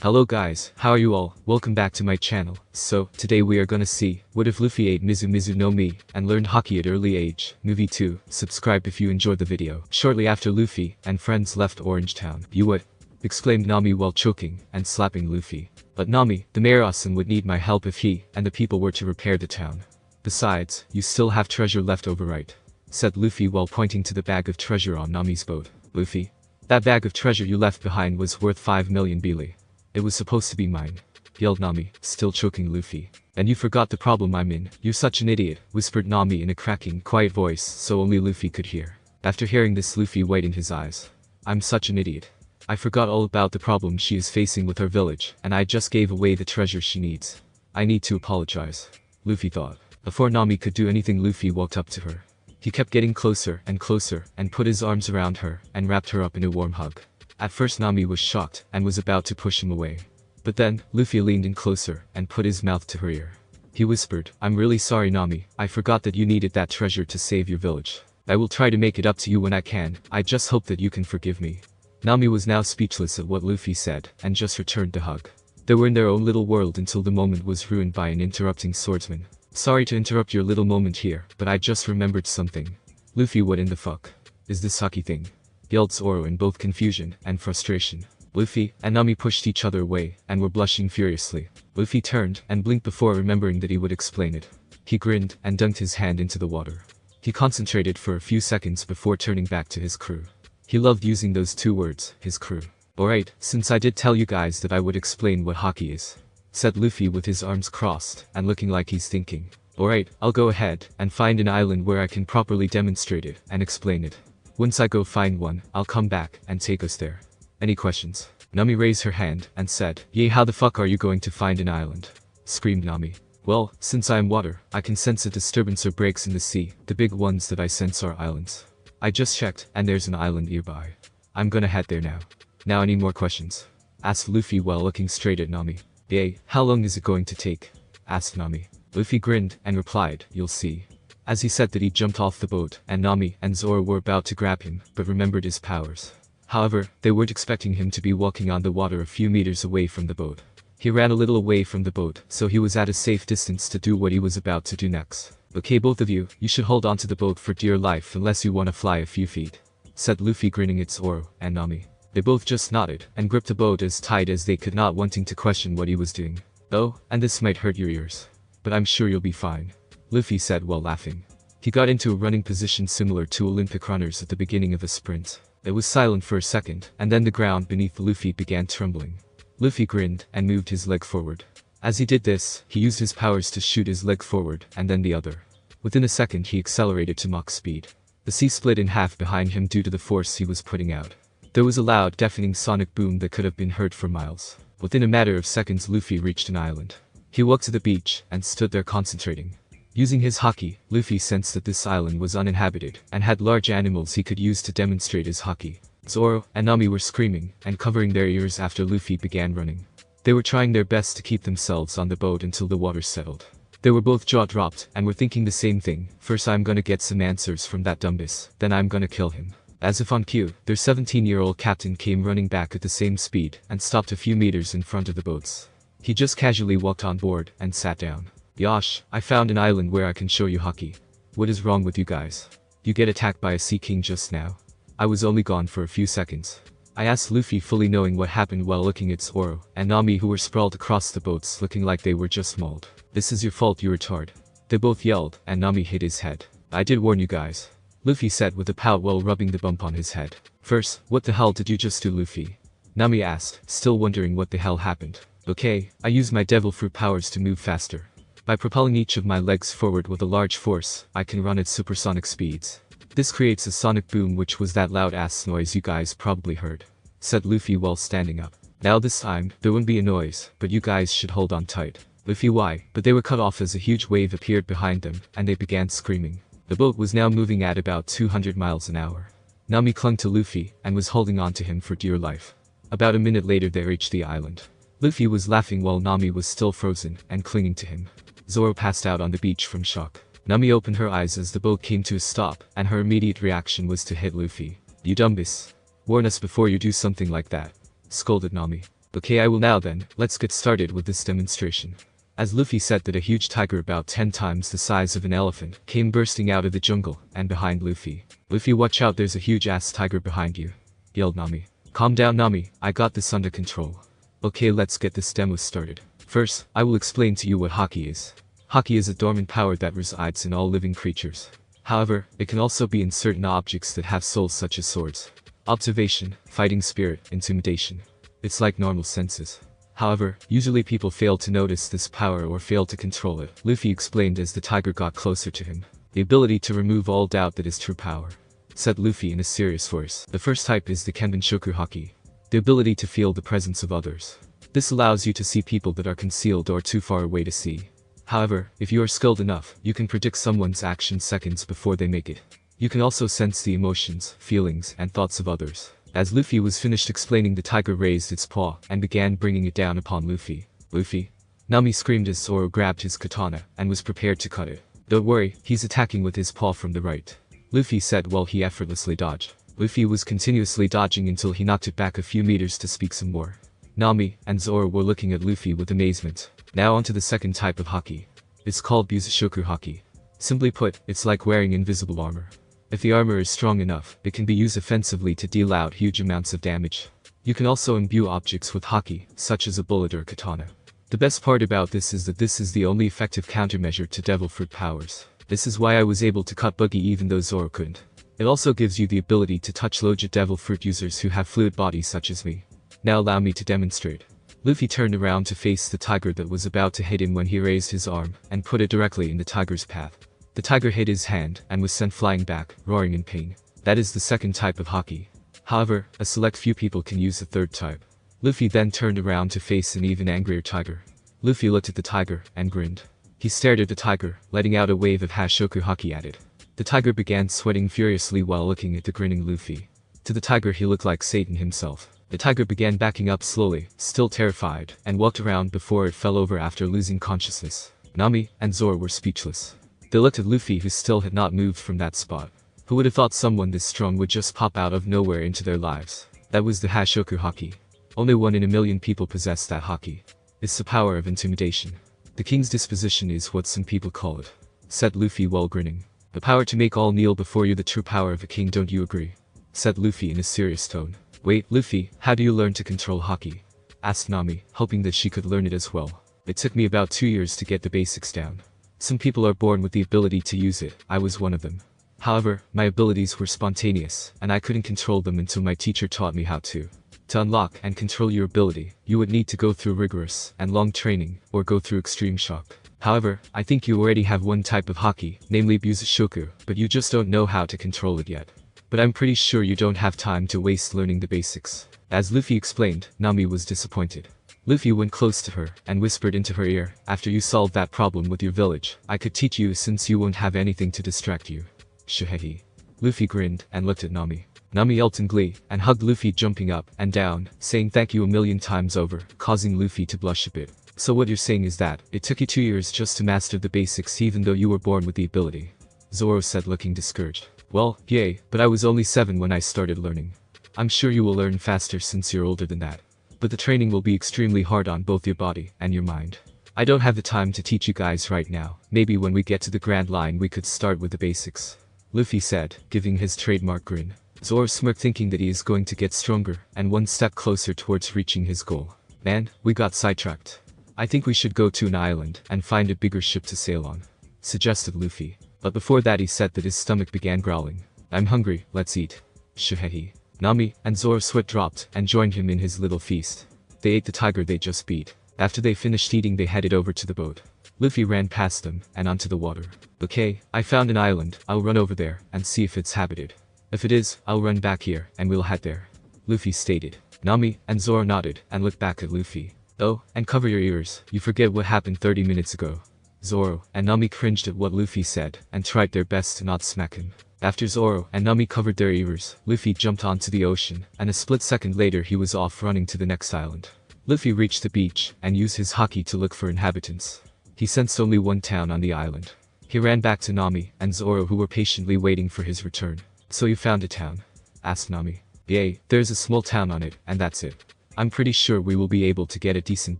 Hello guys, how are you all? Welcome back to my channel. So, today we are gonna see, what if Luffy ate Mizu Mizu no Mi, and learned Haki at early age. Movie 2, subscribe if you enjoyed the video. Shortly after Luffy and friends left Orange Town. "You what?" exclaimed Nami while choking and slapping Luffy. "But Nami, the Mayor-san would need my help if he and the people were to repair the town. Besides, you still have treasure left over, right?" said Luffy while pointing to the bag of treasure on Nami's boat. "Luffy, that bag of treasure you left behind was worth 5 million Bili. It was supposed to be mine," yelled Nami, still choking Luffy. "And you forgot the problem I'm in. You're such an idiot," whispered Nami in a cracking, quiet voice so only Luffy could hear. After hearing this, Luffy widened his eyes. "I'm such an idiot. I forgot all about the problem she is facing with her village, and I just gave away the treasure she needs. I need to apologize," Luffy thought. Before Nami could do anything, Luffy walked up to her. He kept getting closer and put his arms around her and wrapped her up in a warm hug. At first Nami was shocked and was about to push him away. But then, Luffy leaned in closer and put his mouth to her ear. He whispered, "I'm really sorry Nami, I forgot that you needed that treasure to save your village. I will try to make it up to you when I can. I just hope that you can forgive me." Nami was now speechless at what Luffy said and just returned the hug. They were in their own little world until the moment was ruined by an interrupting swordsman. "Sorry to interrupt your little moment here, but I just remembered something." "Luffy, what in the fuck is this Haki thing?" yelled Zoro in both confusion and frustration. Luffy and Nami pushed each other away and were blushing furiously. Luffy turned and blinked before remembering that he would explain it. He grinned and dunked his hand into the water. He concentrated for a few seconds before turning back to his crew. He loved using those two words, his crew. "Alright, since I did tell you guys that I would explain what Haki is," said Luffy with his arms crossed and looking like he's thinking. "Alright, I'll go ahead and find an island where I can properly demonstrate it and explain it. Once I go find one, I'll come back and take us there. Any questions?" Nami raised her hand and said, "Yay, how the fuck are you going to find an island?" screamed Nami. "Well, since I am water, I can sense a disturbance or breaks in the sea. The big ones that I sense are islands. I just checked, and there's an island nearby. I'm gonna head there now." "Now any more questions?" asked Luffy while looking straight at Nami. "Yay, how long is it going to take?" asked Nami. Luffy grinned and replied, "You'll see." As he said that, he jumped off the boat, and Nami and Zoro were about to grab him, but remembered his powers. However, they weren't expecting him to be walking on the water a few meters away from the boat. He ran a little away from the boat, so he was at a safe distance to do what he was about to do next. "Okay, both of you should hold onto the boat for dear life unless you want to fly a few feet," said Luffy, grinning at Zoro and Nami. They both just nodded and gripped the boat as tight as they could, not wanting to question what he was doing. "Oh, and this might hurt your ears, but I'm sure you'll be fine," Luffy said while laughing. He got into a running position similar to Olympic runners at the beginning of a sprint. It was silent for a second, and then the ground beneath Luffy began trembling. Luffy grinned and moved his leg forward. As he did this, he used his powers to shoot his leg forward and then the other. Within a second he accelerated to Mach speed. The sea split in half behind him due to the force he was putting out. There was a loud, deafening sonic boom that could have been heard for miles. Within a matter of seconds Luffy reached an island. He walked to the beach and stood there concentrating. Using his Haki, Luffy sensed that this island was uninhabited and had large animals he could use to demonstrate his Haki. Zoro and Nami were screaming and covering their ears after Luffy began running. They were trying their best to keep themselves on the boat until the water settled. They were both jaw-dropped and were thinking the same thing. "First I'm gonna get some answers from that dumbass, then I'm gonna kill him." As if on cue, their 17-year-old captain came running back at the same speed and stopped a few meters in front of the boats. He just casually walked on board and sat down. "Yosh, I found an island where I can show you Haki. What is wrong with you guys? You get attacked by a sea king just now. I was only gone for a few seconds." I asked Luffy, fully knowing what happened while looking at Zoro and Nami, who were sprawled across the boats looking like they were just mauled. "This is your fault, you retard," they both yelled, and Nami hit his head. "I did warn you guys," Luffy said with a pout while rubbing the bump on his head. "First, what the hell did you just do, Luffy?" Nami asked, still wondering what the hell happened. "Okay, I used my devil fruit powers to move faster. By propelling each of my legs forward with a large force, I can run at supersonic speeds. This creates a sonic boom, which was that loud ass noise you guys probably heard," said Luffy while standing up. "Now this time, there won't be a noise, but you guys should hold on tight." Luffy why? But they were cut off as a huge wave appeared behind them, and they began screaming. The boat was now moving at about 200 miles an hour. Nami clung to Luffy and was holding on to him for dear life. About a minute later they reached the island. Luffy was laughing while Nami was still frozen and clinging to him. Zoro passed out on the beach from shock. Nami opened her eyes as the boat came to a stop, and her immediate reaction was to hit Luffy. "You dumbass. Warn us before you do something like that," scolded Nami. Okay, I will now then, let's get started with this demonstration. As Luffy said that a huge tiger about 10 times the size of an elephant came bursting out of the jungle and behind Luffy. Luffy, watch out, there's a huge ass tiger behind you, yelled Nami. Calm down Nami, I got this under control. Okay, let's get this demo started. First, I will explain to you what Haki is. Haki is a dormant power that resides in all living creatures. However, it can also be in certain objects that have souls such as swords, observation, fighting spirit, intimidation. It's like normal senses. However, usually people fail to notice this power or fail to control it. Luffy explained as the tiger got closer to him. The ability to remove all doubt that is true power, said Luffy in a serious voice. The first type is the Kenbenshoku Haki, the ability to feel the presence of others. This allows you to see people that are concealed or too far away to see. However, if you are skilled enough, you can predict someone's actions seconds before they make it. You can also sense the emotions, feelings, and thoughts of others. As Luffy was finished explaining, the tiger raised its paw and began bringing it down upon Luffy. Luffy! Nami screamed as Zoro grabbed his katana and was prepared to cut it. Don't worry, he's attacking with his paw from the right, Luffy said while he effortlessly dodged. Luffy was continuously dodging until he knocked it back a few meters to speak some more. Nami and Zoro were looking at Luffy with amazement. Now onto the second type of Haki. It's called Buzushoku Haki. Simply put, it's like wearing invisible armor. If the armor is strong enough, it can be used offensively to deal out huge amounts of damage. You can also imbue objects with Haki, such as a bullet or katana. The best part about this is that this is the only effective countermeasure to devil fruit powers. This is why I was able to cut Buggy even though Zoro couldn't. It also gives you the ability to touch legit devil fruit users who have fluid bodies such as me. Now allow me to demonstrate. Luffy turned around to face the tiger that was about to hit him when he raised his arm and put it directly in the tiger's path. The tiger hit his hand and was sent flying back, roaring in pain. That is the second type of Haki. However, a select few people can use the third type. Luffy then turned around to face an even angrier tiger. Luffy looked at the tiger and grinned. He stared at the tiger, letting out a wave of Hashoku Haki at it. The tiger began sweating furiously while looking at the grinning Luffy. To the tiger he looked like Satan himself. The tiger began backing up slowly, still terrified, and walked around before it fell over after losing consciousness. Nami and Zoro were speechless. They looked at Luffy, who still had not moved from that spot. Who would have thought someone this strong would just pop out of nowhere into their lives? That was the Hashoku Haki. Only 1 in a million people possess that Haki. It's the power of intimidation. The king's disposition is what some people call it, said Luffy while grinning. The power to make all kneel before you, the true power of a king, don't you agree? Said Luffy in a serious tone. Wait, Luffy, how do you learn to control Haki? Asked Nami, hoping that she could learn it as well. It took me about 2 years to get the basics down. Some people are born with the ability to use it, I was one of them. However, my abilities were spontaneous, and I couldn't control them until my teacher taught me how to. To unlock and control your ability, you would need to go through rigorous and long training, or go through extreme shock. However, I think you already have one type of Haki, namely Buzushoku, but you just don't know how to control it yet. But I'm pretty sure you don't have time to waste learning the basics. As Luffy explained, Nami was disappointed. Luffy went close to her and whispered into her ear, after you solve that problem with your village, I could teach you since you won't have anything to distract you. Shahehe. Luffy grinned and looked at Nami. Nami yelped in glee and hugged Luffy, jumping up and down, saying thank you a million times over, causing Luffy to blush a bit. So what you're saying is that it took you 2 years just to master the basics even though you were born with the ability? Zoro said, looking discouraged. Well, yay, but I was only 7 when I started learning. I'm sure you will learn faster since you're older than that. But the training will be extremely hard on both your body and your mind. I don't have the time to teach you guys right now. Maybe when we get to the Grand Line we could start with the basics. Luffy said, giving his trademark grin. Zoro smirked, thinking that he is going to get stronger and one step closer towards reaching his goal. Man, we got sidetracked. I think we should go to an island and find a bigger ship to sail on, suggested Luffy. But before that he said that his stomach began growling. I'm hungry, let's eat. Shahehe. Nami and Zoro's sweat dropped and joined him in his little feast. They ate the tiger they just beat. After they finished eating they headed over to the boat. Luffy ran past them and onto the water. Okay, I found an island, I'll run over there and see if it's habited. If it is, I'll run back here and we'll head there, Luffy stated. Nami and Zoro nodded and looked back at Luffy. Oh, and cover your ears, you forget what happened 30 minutes ago. Zoro and Nami cringed at what Luffy said and tried their best to not smack him. After Zoro and Nami covered their ears, Luffy jumped onto the ocean, and a split second later he was off running to the next island. Luffy reached the beach and used his Haki to look for inhabitants. He sensed only one town on the island. He ran back to Nami and Zoro, who were patiently waiting for his return. So you found a town? Asked Nami. Yay, there's a small town on it, and that's it. I'm pretty sure we will be able to get a decent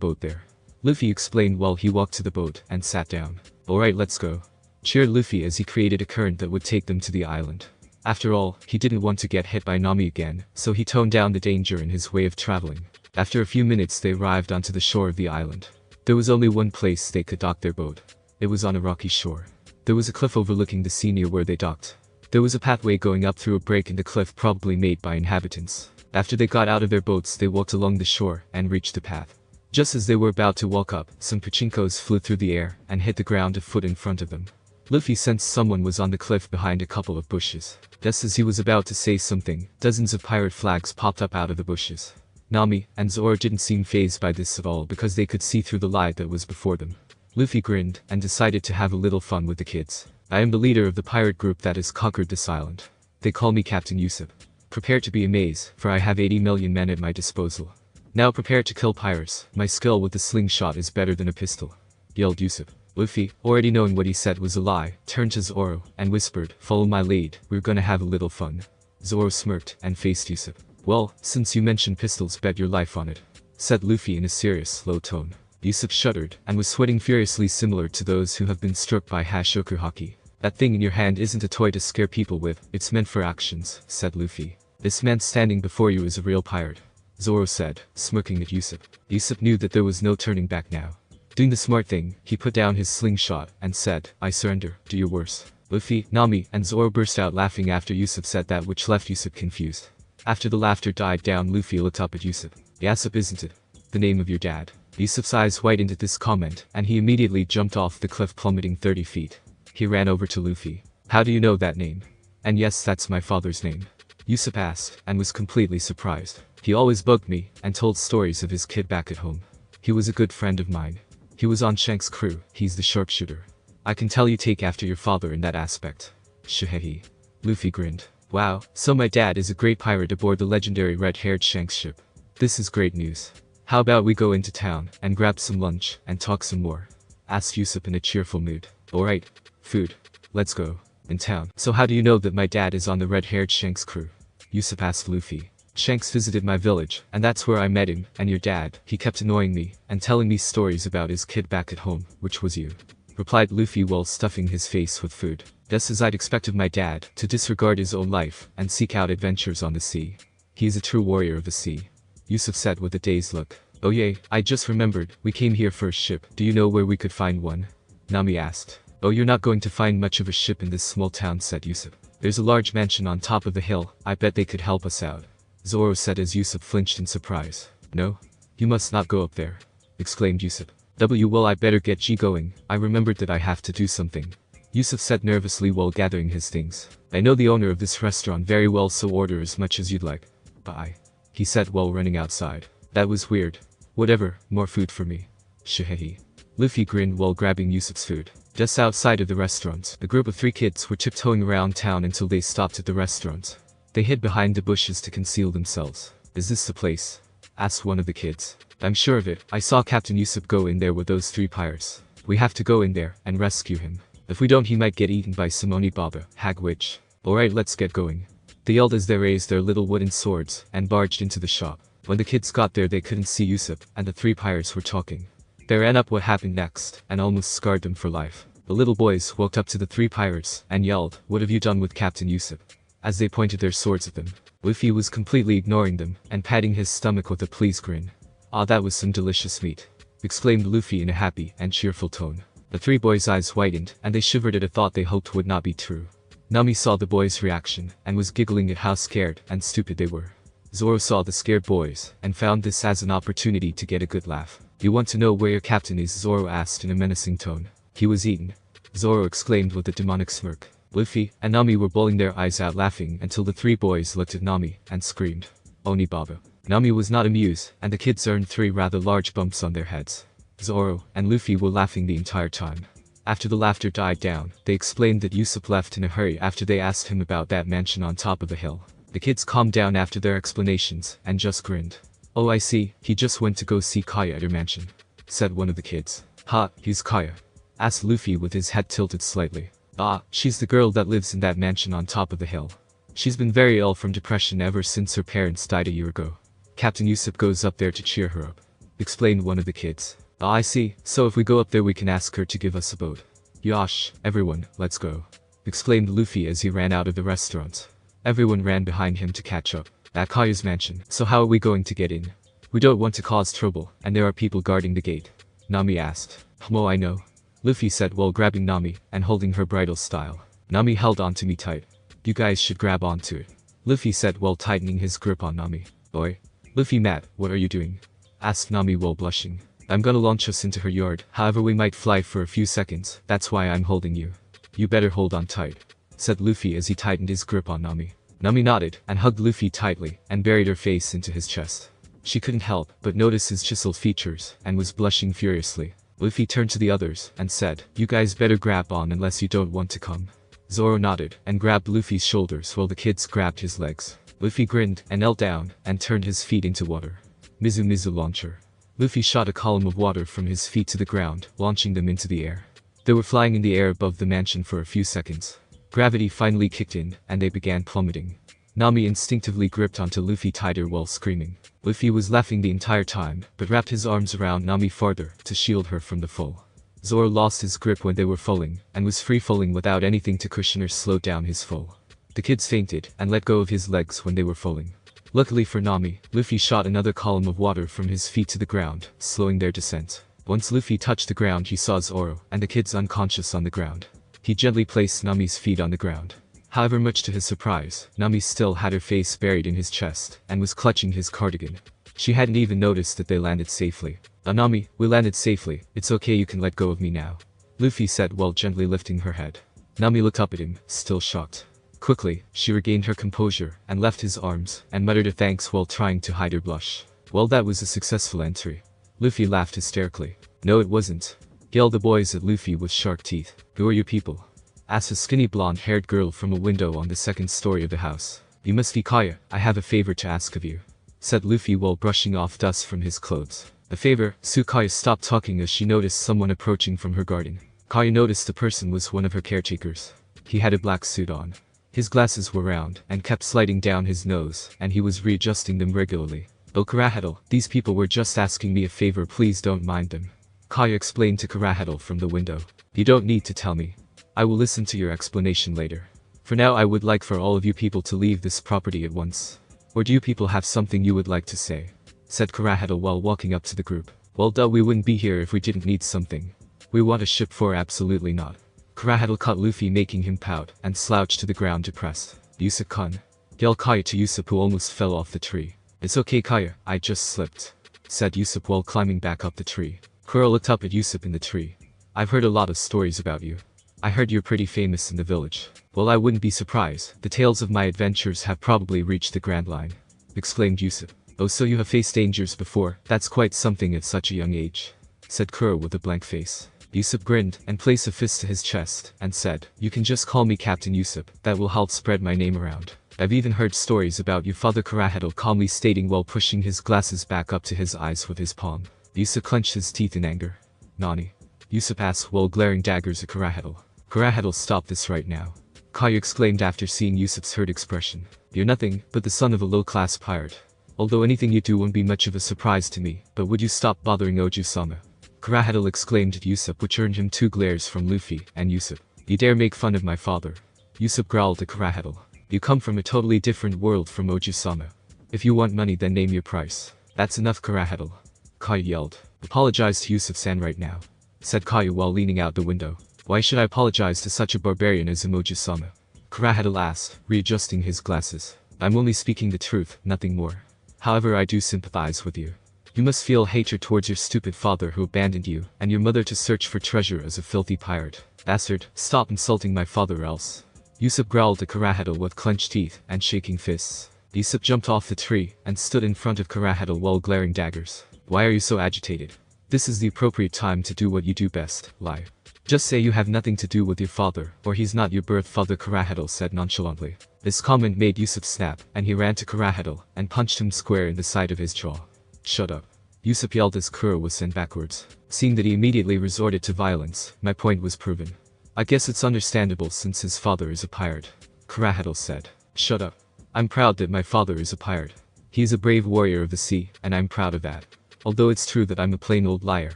boat there. Luffy explained while he walked to the boat and sat down. Alright, let's go. Cheered Luffy as he created a current that would take them to the island. After all, he didn't want to get hit by Nami again, so he toned down the danger in his way of traveling. After a few minutes they arrived onto the shore of the island. There was only one place they could dock their boat. It was on a rocky shore. There was a cliff overlooking the sea near where they docked. There was a pathway going up through a break in the cliff probably made by inhabitants. After they got out of their boats they walked along the shore and reached the path. Just as they were about to walk up, some pachinkos flew through the air and hit the ground a foot in front of them. Luffy sensed someone was on the cliff behind a couple of bushes. Just as he was about to say something, dozens of pirate flags popped up out of the bushes. Nami and Zoro didn't seem fazed by this at all because they could see through the light that was before them. Luffy grinned and decided to have a little fun with the kids. I am the leader of the pirate group that has conquered this island. They call me Captain Usopp. Prepare to be amazed, for I have 80 million men at my disposal. Now prepare to kill pirates, my skill with the slingshot is better than a pistol, yelled Usopp. Luffy, already knowing what he said was a lie, turned to Zoro and whispered, follow my lead, we're gonna have a little fun. Zoro smirked and faced Usopp. Well, since you mentioned pistols, bet your life on it, said Luffy in a serious, low tone. Usopp shuddered and was sweating furiously, similar to those who have been struck by Hashoku Haki. That thing in your hand isn't a toy to scare people with, it's meant for actions, said Luffy. This man standing before you is a real pirate, Zoro said, smirking at Usopp. Usopp knew that there was no turning back now. Doing the smart thing, he put down his slingshot and said, I surrender, do your worst. Luffy, Nami, and Zoro burst out laughing after Usopp said that, which left Usopp confused. After the laughter died down, Luffy looked up at Usopp. Yasop, isn't it? The name of your dad. Usopp's eyes widened at this comment, and he immediately jumped off the cliff, plummeting 30 feet. He ran over to Luffy. How do you know that name? And yes, that's my father's name, Usopp asked, and was completely surprised. He always bugged me, and told stories of his kid back at home. He was a good friend of mine. He was on Shank's crew, he's the sharpshooter. I can tell you take after your father in that aspect. Shahehe. Luffy grinned. Wow, so my dad is a great pirate aboard the legendary red-haired Shanks ship. This is great news. How about we go into town, and grab some lunch, and talk some more? Asked Usopp in a cheerful mood. Alright. Food. Let's go. In town. So how do you know that my dad is on the red-haired Shanks crew? Usopp asked Luffy. Shanks visited my village, and that's where I met him, and your dad, he kept annoying me, and telling me stories about his kid back at home, which was you, replied Luffy while stuffing his face with food. Just as I'd expect of my dad, to disregard his own life, and seek out adventures on the sea. He is a true warrior of the sea, Usopp said with a dazed look. Oh yay, I just remembered, we came here for a ship, do you know where we could find one? Nami asked. Oh, you're not going to find much of a ship in this small town, said Usopp. There's a large mansion on top of the hill, I bet they could help us out, Zoro said as Usopp flinched in surprise. No? You must not go up there, exclaimed Usopp. Well, I better get going, I remembered that I have to do something, Usopp said nervously while gathering his things. I know the owner of this restaurant very well, so order as much as you'd like. Bye, he said while running outside. That was weird. Whatever, more food for me. Shahehe. Luffy grinned while grabbing Usopp's food. Just outside of the restaurant, a group of 3 kids were tiptoeing around town until they stopped at the restaurant. They hid behind the bushes to conceal themselves. Is this the place? Asked one of the kids. I'm sure of it, I saw Captain Usopp go in there with those 3 pirates. We have to go in there and rescue him. If we don't, he might get eaten by some Onibaba, hag witch. Alright, let's get going, they yelled as they raised their little wooden swords and barged into the shop. When the kids got there, they couldn't see Usopp, and the 3 pirates were talking. They ran up what happened next, and almost scarred them for life. The little boys walked up to the 3 pirates and yelled, what have you done with Captain Usopp? As they pointed their swords at them. Luffy was completely ignoring them and patting his stomach with a pleased grin. Ah, that was some delicious meat, exclaimed Luffy in a happy and cheerful tone. The 3 boys' eyes widened, and they shivered at a thought they hoped would not be true. Nami saw the boys' reaction, and was giggling at how scared and stupid they were. Zoro saw the scared boys, and found this as an opportunity to get a good laugh. You want to know where your captain is? Zoro asked in a menacing tone. He was eaten, Zoro exclaimed with a demonic smirk. Luffy and Nami were bawling their eyes out laughing until the 3 boys looked at Nami and screamed, Onibaba. Nami was not amused, and the kids earned 3 rather large bumps on their heads. Zoro and Luffy were laughing the entire time. After the laughter died down, they explained that Usopp left in a hurry after they asked him about that mansion on top of the hill. The kids calmed down after their explanations and just grinned. Oh, I see, he just went to go see Kaya at her mansion, said one of the kids. Ha, who's Kaya? Asked Luffy with his head tilted slightly. Ah, she's the girl that lives in that mansion on top of the hill. She's been very ill from depression ever since her parents died a year ago. Captain Yusuf goes up there to cheer her up, explained one of the kids. Ah, I see, so if we go up there we can ask her to give us a boat. Yosh, everyone, let's go, exclaimed Luffy as he ran out of the restaurant. Everyone ran behind him to catch up. At Kaya's mansion. So how are we going to get in? We don't want to cause trouble, and there are people guarding the gate. Nami asked. I know, Luffy said while grabbing Nami and holding her bridal style. Nami held onto me tight. You guys should grab onto it, Luffy said while tightening his grip on Nami. Oi. Luffy, Matt, what are you doing? Asked Nami while blushing. I'm gonna launch us into her yard, however we might fly for a few seconds, that's why I'm holding you. You better hold on tight, said Luffy as he tightened his grip on Nami. Nami nodded and hugged Luffy tightly and buried her face into his chest. She couldn't help but notice his chiseled features and was blushing furiously. Luffy turned to the others and said, you guys better grab on unless you don't want to come. Zoro nodded and grabbed Luffy's shoulders while the kids grabbed his legs. Luffy grinned and knelt down and turned his feet into water. Mizu Mizu launcher. Luffy shot a column of water from his feet to the ground, launching them into the air. They were flying in the air above the mansion for a few seconds. Gravity finally kicked in, and they began plummeting. Nami instinctively gripped onto Luffy tighter while screaming. Luffy was laughing the entire time, but wrapped his arms around Nami farther to shield her from the fall. Zoro lost his grip when they were falling, and was free-falling without anything to cushion or slow down his fall. The kids fainted, and let go of his legs when they were falling. Luckily for Nami, Luffy shot another column of water from his feet to the ground, slowing their descent. Once Luffy touched the ground he saw Zoro and the kids unconscious on the ground. He gently placed Nami's feet on the ground. However, much to his surprise, Nami still had her face buried in his chest and was clutching his cardigan. She hadn't even noticed that they landed safely. Nami, we landed safely, it's okay, you can let go of me now, Luffy said while gently lifting her head. Nami looked up at him, still shocked. Quickly, she regained her composure and left his arms and muttered a thanks while trying to hide her blush. Well, that was a successful entry. Luffy laughed hysterically. No, it wasn't, yelled the boys at Luffy with sharp teeth. Who are you people? Asked a skinny blonde-haired girl from a window on the second story of the house. You must be Kaya, I have a favor to ask of you, said Luffy while brushing off dust from his clothes. A favor? Kaya stopped talking as she noticed someone approaching from her garden. Kaya noticed the person was one of her caretakers. He had a black suit on. His glasses were round and kept sliding down his nose, and he was readjusting them regularly. Oh Kurahedel, these people were just asking me a favor, please don't mind them, Kaya explained to Kurahedel from the window. You don't need to tell me. I will listen to your explanation later. For now I would like for all of you people to leave this property at once. Or do you people have something you would like to say? Said Kurahedel while walking up to the group. Well duh, we wouldn't be here if we didn't need something. We want a ship for absolutely not. Kurahedel caught Luffy making him pout and slouched to the ground depressed. Yusuf-kun, yelled Kaya to Yusuf who almost fell off the tree. It's okay Kaya, I just slipped, said Yusuf while climbing back up the tree. Kuro looked up at Yusuf in the tree. I've heard a lot of stories about you. I heard you're pretty famous in the village. Well, I wouldn't be surprised. The tales of my adventures have probably reached the Grand Line, exclaimed Yusuf. Oh, so you have faced dangers before, that's quite something at such a young age, said Kuro with a blank face. Yusuf grinned and placed a fist to his chest and said, you can just call me Captain Yusuf, that will help spread my name around. I've even heard stories about you, Father Kurahedel calmly stating while pushing his glasses back up to his eyes with his palm. Yusuf clenched his teeth in anger. Nani? Yusuf asked while glaring daggers at Kurahedel. Kurahedel, stop this right now, Kaya exclaimed after seeing Yusuf's hurt expression. You're nothing but the son of a low-class pirate. Although anything you do won't be much of a surprise to me, but would you stop bothering Oju-sama? Kurahedel exclaimed at Yusuf, which earned him 2 glares from Luffy and Yusuf. You dare make fun of my father? Yusuf growled at Kurahedel. You come from a totally different world from Oju-sama. If you want money then name your price. That's enough Kurahedel, Kaya yelled. Apologize to Yusuf-san right now, said Kaya while leaning out the window. Why should I apologize to such a barbarian as Oju-sama? Kurahedel asked, readjusting his glasses. I'm only speaking the truth, nothing more. However, I do sympathize with you. You must feel hatred towards your stupid father who abandoned you and your mother to search for treasure as a filthy pirate. Bastard, stop insulting my father else. Yusuf growled at Kurahedel with clenched teeth and shaking fists. Yusuf jumped off the tree and stood in front of Kurahedel while glaring daggers. Why are you so agitated? This is the appropriate time to do what you do best, lie. Just say you have nothing to do with your father, or he's not your birth father, Kurahedel said nonchalantly. This comment made Yusuf snap, and he ran to Kurahedel and punched him square in the side of his jaw. Shut up, Yusuf yelled as Kuro was sent backwards. Seeing that he immediately resorted to violence, my point was proven. I guess it's understandable since his father is a pirate, Kurahedel said. Shut up. I'm proud that my father is a pirate, He is a brave warrior of the sea, and I'm proud of that. Although it's true that I'm a plain old liar,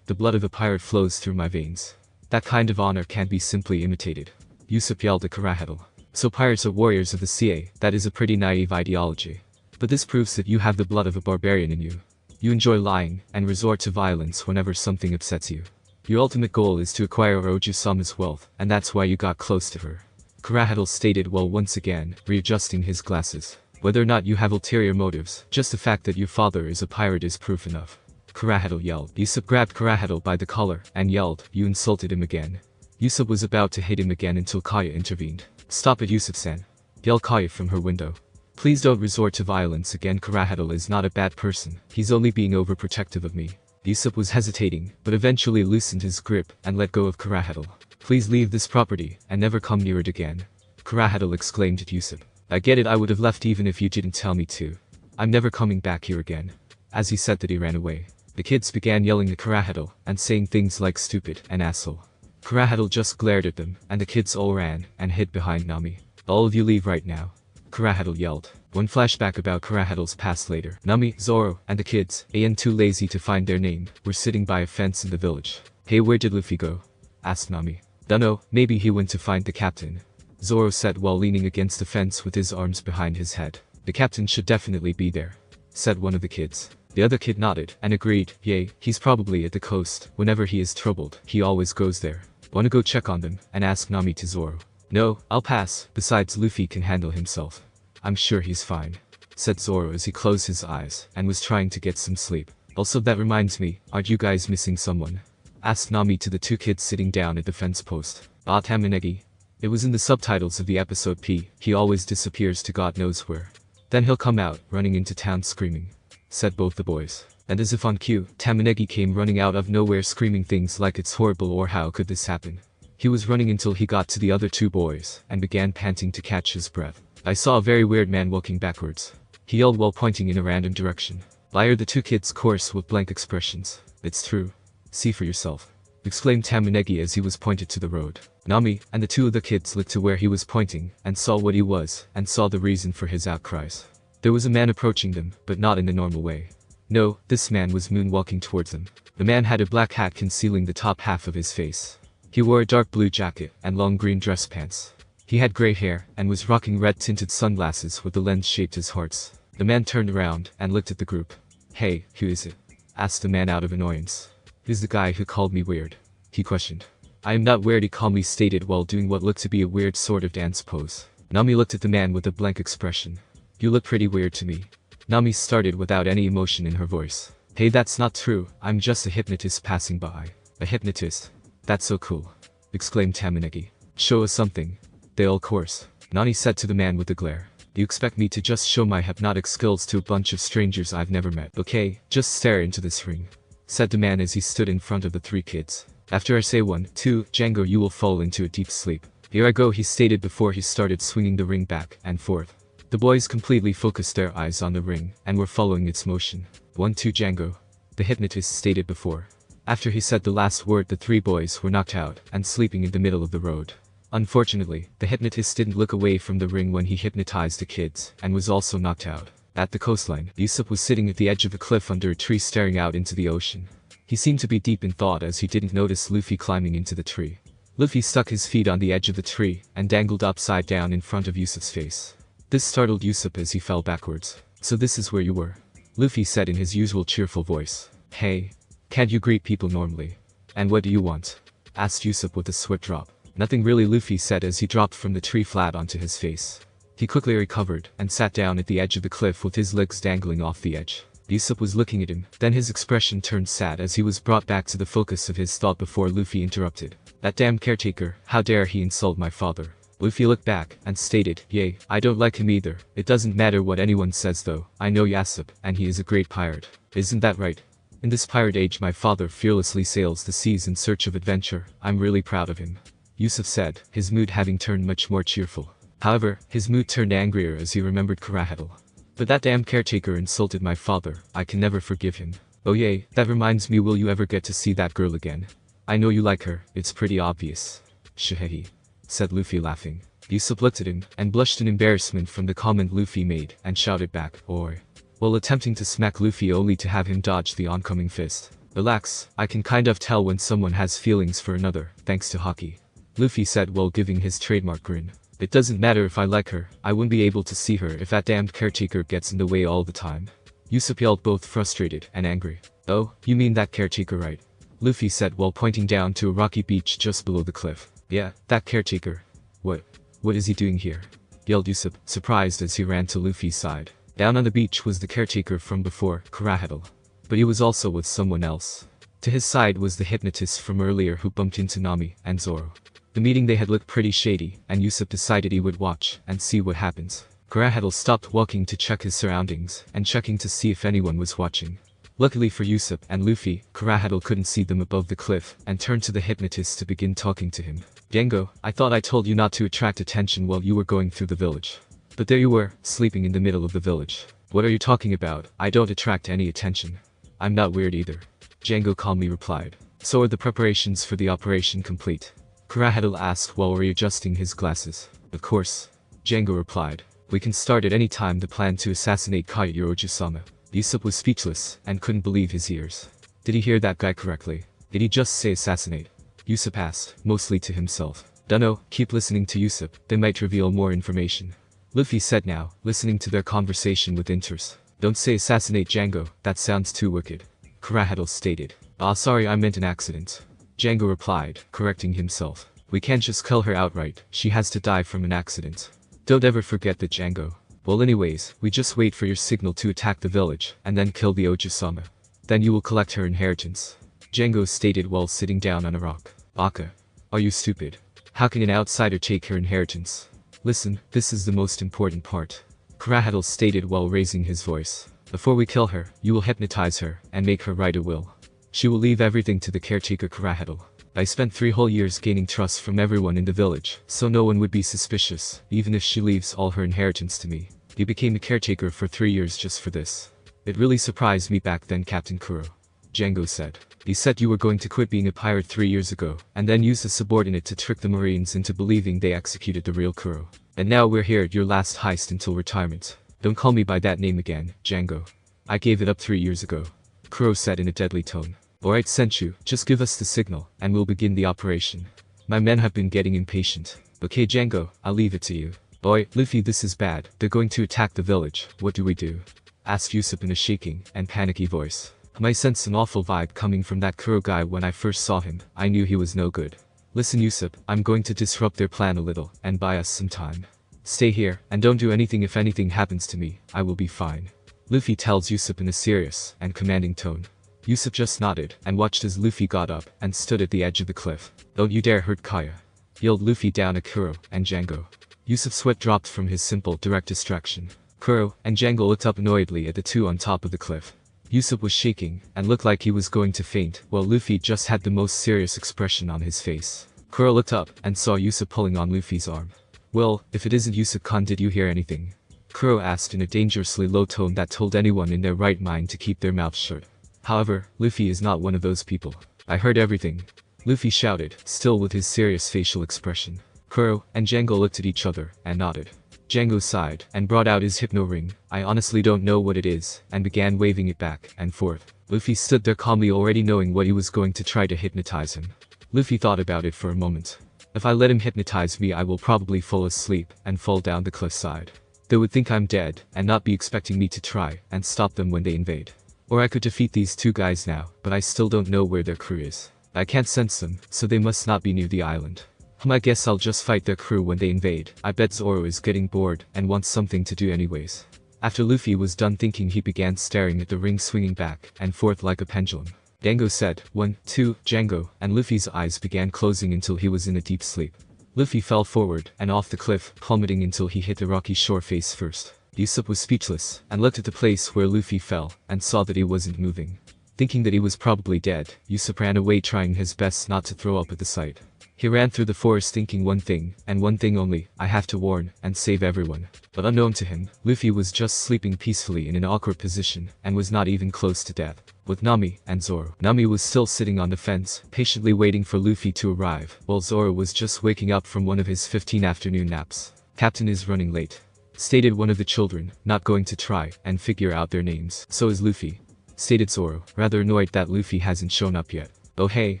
the blood of a pirate flows through my veins. That kind of honor can't be simply imitated. Usopp yelled at Kurahedel. So pirates are warriors of the sea, that is a pretty naive ideology. But this proves that you have the blood of a barbarian in you. You enjoy lying, and resort to violence whenever something upsets you. Your ultimate goal is to acquire Oroju-sama's wealth, and that's why you got close to her. Kurahedel stated while once again, readjusting his glasses. Whether or not you have ulterior motives, just the fact that your father is a pirate is proof enough. Kurahedel yelled. Usopp grabbed Kurahedel by the collar, and yelled, you insulted him again. Usopp was about to hit him again until Kaya intervened. Stop it, Usopp-san. Yelled Kaya from her window. Please don't resort to violence again. Kurahedel is not a bad person, he's only being overprotective of me. Usopp was hesitating, but eventually loosened his grip and let go of Kurahedel. Please leave this property, and never come near it again. Kurahedel exclaimed at Usopp. I get it, I would have left even if you didn't tell me to. I'm never coming back here again. As he said that, he ran away. The kids began yelling at Kurahedel, and saying things like stupid and asshole. Kurahedel just glared at them, and the kids all ran and hid behind Nami. All of you leave right now. Kurahedel yelled. One flashback about Kurahedel's past later. Nami, Zoro, and the kids, too lazy to find their name, were sitting by a fence in the village. Hey, where did Luffy go? Asked Nami. Dunno, maybe he went to find the captain. Zoro said while leaning against the fence with his arms behind his head. The captain should definitely be there, said one of the kids. The other kid nodded and agreed, yay, he's probably at the coast. Whenever he is troubled, he always goes there. Wanna go check on them? And ask Nami to Zoro. No, I'll pass, besides Luffy can handle himself. I'm sure he's fine, said Zoro as he closed his eyes and was trying to get some sleep. Also, that reminds me, aren't you guys missing someone? Asked Nami to the two kids sitting down at the fence post. Tamanegi. It was in the subtitles of the episode P, he always disappears to God knows where. Then he'll come out, running into town screaming, said both the boys. And as if on cue, Tamanegi came running out of nowhere screaming things like it's horrible or how could this happen. He was running until he got to the other two boys, and began panting to catch his breath. I saw a very weird man walking backwards. He yelled while pointing in a random direction. Liar, the two kids course with blank expressions. It's true. See for yourself, exclaimed Tamanegi as he was pointed to the road. Nami and the two of the kids looked to where he was pointing, and saw what he was, and saw the reason for his outcries. There was a man approaching them, but not in the normal way. No, this man was moonwalking towards them. The man had a black hat concealing the top half of his face. He wore a dark blue jacket and long green dress pants. He had gray hair and was rocking red-tinted sunglasses with the lens shaped as hearts. The man turned around and looked at the group. Hey, who is it? Asked the man out of annoyance. Who's the guy who called me weird? He questioned. I am not weird, he calmly stated while doing what looked to be a weird sort of dance pose. Nami looked at the man with a blank expression. You look pretty weird to me. Nami started without any emotion in her voice. Hey, that's not true, I'm just a hypnotist passing by. A hypnotist? That's so cool, exclaimed Tamanegi. Show us something. They all chorused. Nani said to the man with the glare. Do you expect me to just show my hypnotic skills to a bunch of strangers I've never met? Okay, just stare into this ring, said the man as he stood in front of the three kids. After I say 1, 2, Django, you will fall into a deep sleep. Here I go, he stated before he started swinging the ring back and forth. The boys completely focused their eyes on the ring and were following its motion. 1, 2, Django, the hypnotist stated before. After he said the last word, the three boys were knocked out and sleeping in the middle of the road. Unfortunately, the hypnotist didn't look away from the ring when he hypnotized the kids, and was also knocked out. At the coastline, Usopp was sitting at the edge of a cliff under a tree staring out into the ocean. He seemed to be deep in thought as he didn't notice Luffy climbing into the tree. Luffy stuck his feet on the edge of the tree and dangled upside down in front of Usopp's face. This startled Usopp as he fell backwards. So this is where you were? Luffy said in his usual cheerful voice. Hey, can't you greet people normally? And what do you want? Asked Usopp with a swift drop. Nothing really, Luffy said as he dropped from the tree flat onto his face. He quickly recovered and sat down at the edge of the cliff with his legs dangling off the edge. Usopp was looking at him, then his expression turned sad as he was brought back to the focus of his thought before Luffy interrupted. That damn caretaker, how dare he insult my father? Luffy looked back and stated, yay, I don't like him either. It doesn't matter what anyone says though, I know Usopp, and he is a great pirate. Isn't that right? In this pirate age my father fearlessly sails the seas in search of adventure. I'm really proud of him, Usopp said, his mood having turned much more cheerful. However, his mood turned angrier as he remembered Kurahedel. But that damn caretaker insulted my father, I can never forgive him. Oh yay, that reminds me, will you ever get to see that girl again? I know you like her, it's pretty obvious. Shahehi, said Luffy laughing. Usopp looked at him, and blushed in embarrassment from the comment Luffy made, and shouted back, Oi. while attempting to smack Luffy only to have him dodge the oncoming fist. Relax, I can kind of tell when someone has feelings for another, thanks to Haki. Luffy said while giving his trademark grin. It doesn't matter if I like her, I wouldn't be able to see her if that damned caretaker gets in the way all the time. Usopp yelled, both frustrated and angry. Oh, you mean that caretaker, right? Luffy said while pointing down to a rocky beach just below the cliff. Yeah, that caretaker. What is he doing here? Yelled Usopp, surprised as he ran to Luffy's side. Down on the beach was the caretaker from before, Kurahedel. But he was also with someone else. To his side was the hypnotist from earlier who bumped into Nami and Zoro. The meeting they had looked pretty shady, and Usopp decided he would watch and see what happens. Kurahedel stopped walking to check his surroundings and checking to see if anyone was watching. Luckily for Usopp and Luffy, Kurahedel couldn't see them above the cliff and turned to the hypnotist to begin talking to him. Django, I thought I told you not to attract attention while you were going through the village. But there you were, sleeping in the middle of the village. What are you talking about? I don't attract any attention. I'm not weird either. Django calmly replied. So are the preparations for the operation complete? Kurahedel asked while readjusting his glasses. Of course. Django replied. We can start at any time the plan to assassinate Kaido Ojusama. Usopp was speechless and couldn't believe his ears. Did he hear that guy correctly? Did he just say assassinate? Usopp asked, mostly to himself. Dunno, keep listening to Usopp, they might reveal more information. Luffy said now, listening to their conversation with interest. Don't say assassinate Django, that sounds too wicked. Kurahedel stated. Ah, sorry, I meant an accident. Django replied, correcting himself. We can't just kill her outright, she has to die from an accident. Don't ever forget that, Django. Well, anyways, we just wait for your signal to attack the village and then kill the Ojusama. Then you will collect her inheritance. Django stated while sitting down on a rock. Baka. Are you stupid? How can an outsider take her inheritance? Listen, this is the most important part. Kurahedel stated while raising his voice. Before we kill her, you will hypnotize her and make her write a will. She will leave everything to the caretaker Kurahedel. I spent 3 whole years gaining trust from everyone in the village, so no one would be suspicious, even if she leaves all her inheritance to me. You became a caretaker for 3 years just for this. It really surprised me back then, Captain Kuro. Django said. He said you were going to quit being a pirate 3 years ago, and then use a subordinate to trick the Marines into believing they executed the real Kuro. And now we're here at your last heist until retirement. Don't call me by that name again, Django. I gave it up 3 years ago. Kuro said in a deadly tone. Alright, Senchu, just give us the signal, and we'll begin the operation. My men have been getting impatient. Okay, Django, I'll leave it to you. Boy, Luffy, this is bad. They're going to attack the village. What do we do? Asked Usopp in a shaking and panicky voice. I sensed an awful vibe coming from that Kuro guy when I first saw him. I knew he was no good. Listen, Usopp, I'm going to disrupt their plan a little and buy us some time. Stay here, and don't do anything. If anything happens to me, I will be fine. Luffy tells Usopp in a serious and commanding tone. Usopp just nodded and watched as Luffy got up and stood at the edge of the cliff. Don't you dare hurt Kaya! Yelled Luffy down at Kuro and Django. Usopp's sweat dropped from his simple, direct distraction. Kuro and Django looked up annoyedly at the two on top of the cliff. Usopp was shaking and looked like he was going to faint, while Luffy just had the most serious expression on his face. Kuro looked up and saw Usopp pulling on Luffy's arm. Well, if it isn't Usopp-kun, did you hear anything? Kuro asked in a dangerously low tone that told anyone in their right mind to keep their mouths shut. However, Luffy is not one of those people. I heard everything. Luffy shouted, still with his serious facial expression. Kuro and Django looked at each other and nodded. Django sighed and brought out his hypno ring. I honestly don't know what it is, and began waving it back and forth. Luffy stood there calmly, already knowing what he was going to try to hypnotize him. Luffy thought about it for a moment. If I let him hypnotize me, I will probably fall asleep and fall down the cliffside. They would think I'm dead and not be expecting me to try and stop them when they invade. Or I could defeat these two guys now, but I still don't know where their crew is. I can't sense them, so they must not be near the island. I guess I'll just fight their crew when they invade. I bet Zoro is getting bored and wants something to do anyways. After Luffy was done thinking, he began staring at the ring swinging back and forth like a pendulum. Django said, 1, 2, Django, and Luffy's eyes began closing until he was in a deep sleep. Luffy fell forward and off the cliff, plummeting until he hit the rocky shore face first. Usopp was speechless and looked at the place where Luffy fell and saw that he wasn't moving. Thinking that he was probably dead, Usopp ran away, trying his best not to throw up at the sight. He ran through the forest thinking one thing, and one thing only: I have to warn and save everyone. But unknown to him, Luffy was just sleeping peacefully in an awkward position and was not even close to death, with Nami and Zoro. Nami was still sitting on the fence, patiently waiting for Luffy to arrive, while Zoro was just waking up from one of his 15 afternoon naps. Captain is running late. stated one of the children, not going to try and figure out their names. So is Luffy, stated Zoro, rather annoyed that Luffy hasn't shown up yet. Oh hey,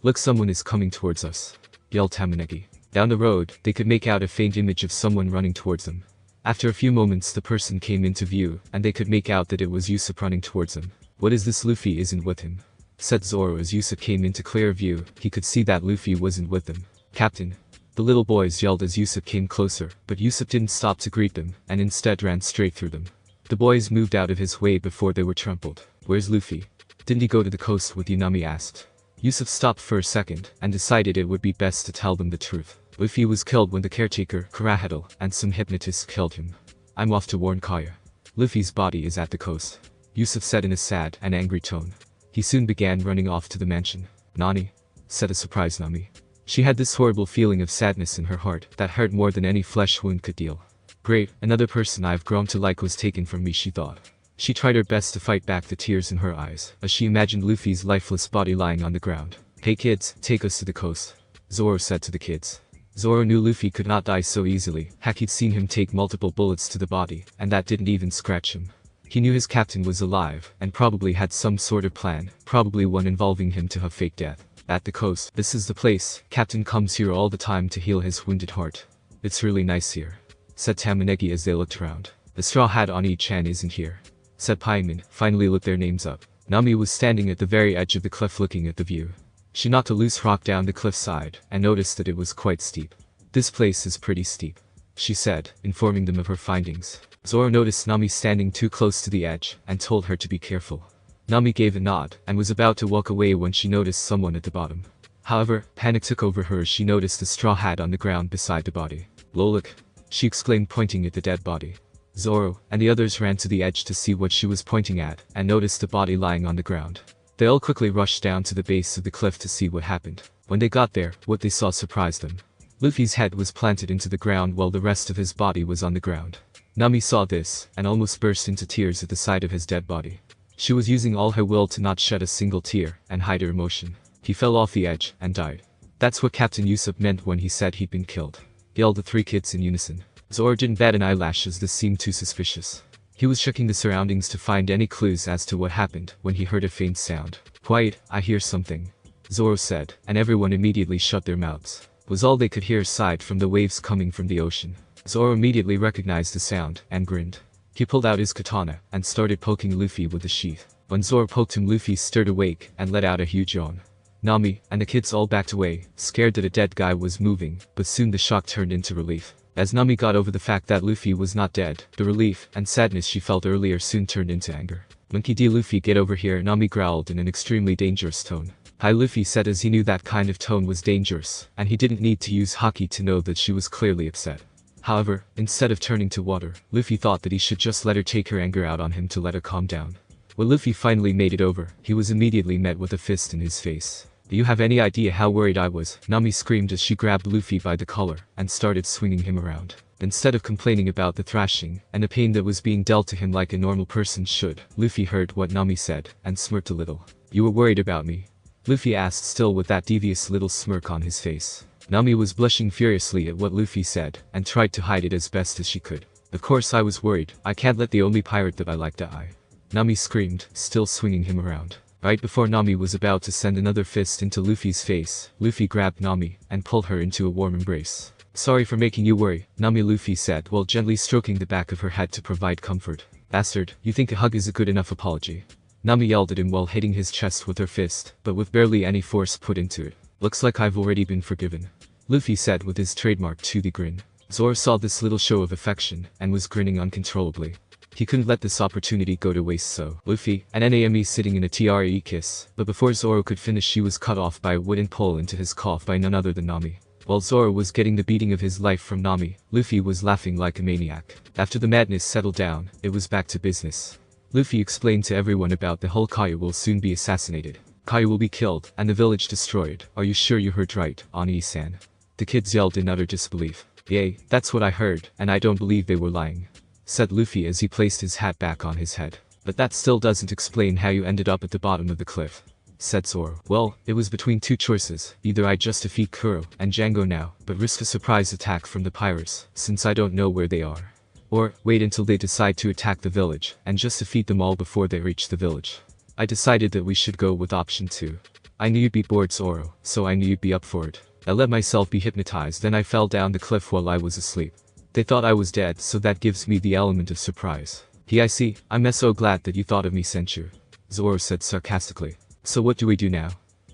look, someone is coming towards us, yelled Tamanegi. Down the road, they could make out a faint image of someone running towards them. After a few moments the person came into view, and they could make out that it was Usopp running towards them. What is this? Luffy isn't with him, said Zoro as Usopp came into clear view. He could see that Luffy wasn't with them. Captain, the little boys yelled as Usopp came closer, but Usopp didn't stop to greet them, and instead ran straight through them. The boys moved out of his way before they were trampled. Where's Luffy? Didn't he go to the coast with you? Nami asked. Usopp stopped for a second, and decided it would be best to tell them the truth. Luffy was killed when the caretaker, Kurahedel, and some hypnotists killed him. I'm off to warn Kaya. Luffy's body is at the coast, Usopp said in a sad and angry tone. He soon began running off to the mansion. Nani? Said a surprised Nami. She had this horrible feeling of sadness in her heart that hurt more than any flesh wound could deal. Great, another person I've grown to like was taken from me, she thought. She tried her best to fight back the tears in her eyes, as she imagined Luffy's lifeless body lying on the ground. Hey kids, take us to the coast, Zoro said to the kids. Zoro knew Luffy could not die so easily. Haki'd seen him take multiple bullets to the body, and that didn't even scratch him. He knew his captain was alive, and probably had some sort of plan, probably one involving him to have fake death. At the coast, this is the place. Captain comes here all the time to heal his wounded heart. It's really nice here, said Tamanegi as they looked around. The straw hat on Chan isn't here, said Paimon. Finally looked their names up. Nami was standing at the very edge of the cliff looking at the view. She knocked a loose rock down the cliffside, and noticed that it was quite steep. This place is pretty steep, she said, informing them of her findings. Zoro noticed Nami standing too close to the edge, and told her to be careful. Nami gave a nod, and was about to walk away when she noticed someone at the bottom. However, panic took over her as she noticed a straw hat on the ground beside the body. Look, she exclaimed, pointing at the dead body. Zoro and the others ran to the edge to see what she was pointing at, and noticed the body lying on the ground. They all quickly rushed down to the base of the cliff to see what happened. When they got there, what they saw surprised them. Luffy's head was planted into the ground while the rest of his body was on the ground. Nami saw this, and almost burst into tears at the sight of his dead body. She was using all her will to not shed a single tear, and hide her emotion. He fell off the edge, and died. That's what Captain Usopp meant when he said he'd been killed, yelled the three kids in unison. Zoro didn't bat an eyelash as this seemed too suspicious. He was checking the surroundings to find any clues as to what happened when he heard a faint sound. Quiet, I hear something, Zoro said, and everyone immediately shut their mouths. It was all they could hear aside from the waves coming from the ocean. Zoro immediately recognized the sound, and grinned. He pulled out his katana, and started poking Luffy with the sheath. When Zoro poked him, Luffy stirred awake, and let out a huge yawn. Nami and the kids all backed away, scared that a dead guy was moving, but soon the shock turned into relief. As Nami got over the fact that Luffy was not dead, the relief and sadness she felt earlier soon turned into anger. Monkey D. Luffy, get over here, Nami growled in an extremely dangerous tone. Hi, Luffy said as he knew that kind of tone was dangerous, and he didn't need to use Haki to know that she was clearly upset. However, instead of turning to water, Luffy thought that he should just let her take her anger out on him to let her calm down. When Luffy finally made it over, he was immediately met with a fist in his face. Do you have any idea how worried I was? Nami screamed as she grabbed Luffy by the collar, and started swinging him around. Instead of complaining about the thrashing, and the pain that was being dealt to him like a normal person should, Luffy heard what Nami said, and smirked a little. You were worried about me? Luffy asked, still with that devious little smirk on his face. Nami was blushing furiously at what Luffy said, and tried to hide it as best as she could. Of course I was worried. I can't let the only pirate that I like die, Nami screamed, still swinging him around. Right before Nami was about to send another fist into Luffy's face, Luffy grabbed Nami, and pulled her into a warm embrace. Sorry for making you worry, Nami, Luffy said while gently stroking the back of her head to provide comfort. Bastard, you think a hug is a good enough apology? Nami yelled at him while hitting his chest with her fist, but with barely any force put into it. Looks like I've already been forgiven, Luffy said with his trademark toothy grin. Zoro saw this little show of affection, and was grinning uncontrollably. He couldn't let this opportunity go to waste, so Luffy and Nami sitting in a TRE kiss, but before Zoro could finish she was cut off by a wooden pole into his cough by none other than Nami. While Zoro was getting the beating of his life from Nami, Luffy was laughing like a maniac. After the madness settled down, it was back to business. Luffy explained to everyone about the whole Kaya will soon be assassinated. Kaya will be killed, and the village destroyed. Are you sure you heard right, Ani-san? The kids yelled in utter disbelief. Yay, that's what I heard, and I don't believe they were lying, said Luffy as he placed his hat back on his head. But that still doesn't explain how you ended up at the bottom of the cliff, said Zoro. Well, it was between two choices. Either I just defeat Kuro and Django now, but risk a surprise attack from the pirates, since I don't know where they are. Or, wait until they decide to attack the village, and just defeat them all before they reach the village. I decided that we should go with option 2. I knew you'd be bored, Zoro, so I knew you'd be up for it. I let myself be hypnotized, then I fell down the cliff while I was asleep. They thought I was dead, so that gives me the element of surprise. I see, I'm so glad that you thought of me, Senchu. Zoro said sarcastically. So what do we do now?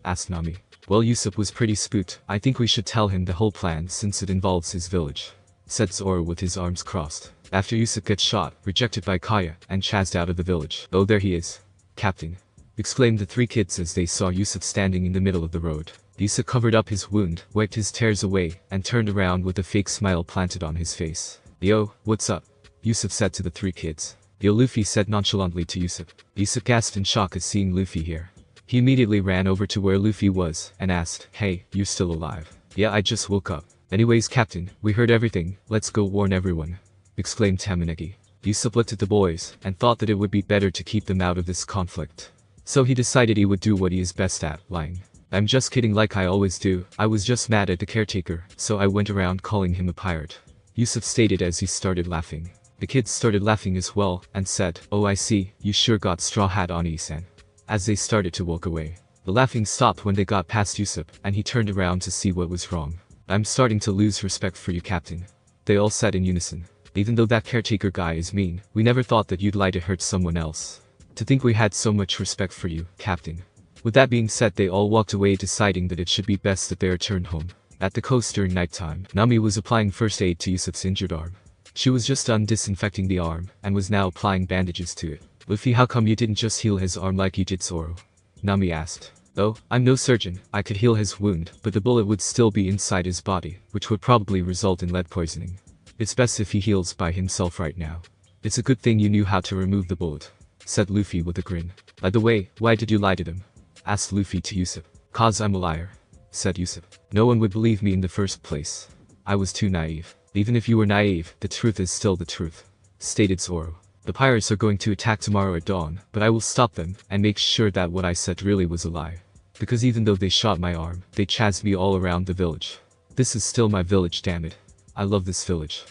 Asked Nami. Well, Usopp was pretty spooked. I think we should tell him the whole plan since it involves his village, said Zoro with his arms crossed. After Usopp gets shot, rejected by Kaya, and chased out of the village. Oh, there he is. Captain, exclaimed the 3 kids as they saw Usopp standing in the middle of the road. Usopp covered up his wound, wiped his tears away, and turned around with a fake smile planted on his face. Yo, what's up? Usopp said to the 3 kids. Yo, Luffy said nonchalantly to Usopp. Usopp gasped in shock at seeing Luffy here. He immediately ran over to where Luffy was, and asked, Hey, you're still alive? Yeah, I just woke up. Anyways, Captain, we heard everything, let's go warn everyone, exclaimed Tamanegi. Usopp looked at the boys, and thought that it would be better to keep them out of this conflict. So he decided he would do what he is best at, lying. I'm just kidding like I always do, I was just mad at the caretaker, so I went around calling him a pirate. Usopp stated as he started laughing. The kids started laughing as well, and said, Oh, I see, you sure got straw hat on, Isan. As they started to walk away. The laughing stopped when they got past Usopp, and he turned around to see what was wrong. I'm starting to lose respect for you, Captain. They all said in unison. Even though that caretaker guy is mean, we never thought that you'd lie to hurt someone else. To think we had so much respect for you, Captain. With that being said, they all walked away deciding that it should be best that they return home. At the coast during nighttime, Nami was applying first aid to Usopp's injured arm. She was just done disinfecting the arm, and was now applying bandages to it. Luffy, how come you didn't just heal his arm like you did Zoro? Nami asked. Oh, I'm no surgeon, I could heal his wound, but the bullet would still be inside his body, which would probably result in lead poisoning. It's best if he heals by himself right now. It's a good thing you knew how to remove the bullet, said Luffy with a grin. By the way, why did you lie to them? Asked Luffy to Usopp. Cause I'm a liar, said Usopp. No one would believe me in the first place. I was too naive. Even if you were naive, the truth is still the truth, stated Zoro. The pirates are going to attack tomorrow at dawn, but I will stop them, and make sure that what I said really was a lie. Because even though they shot my arm, they chased me all around the village. This is still my village, damn it. I love this village.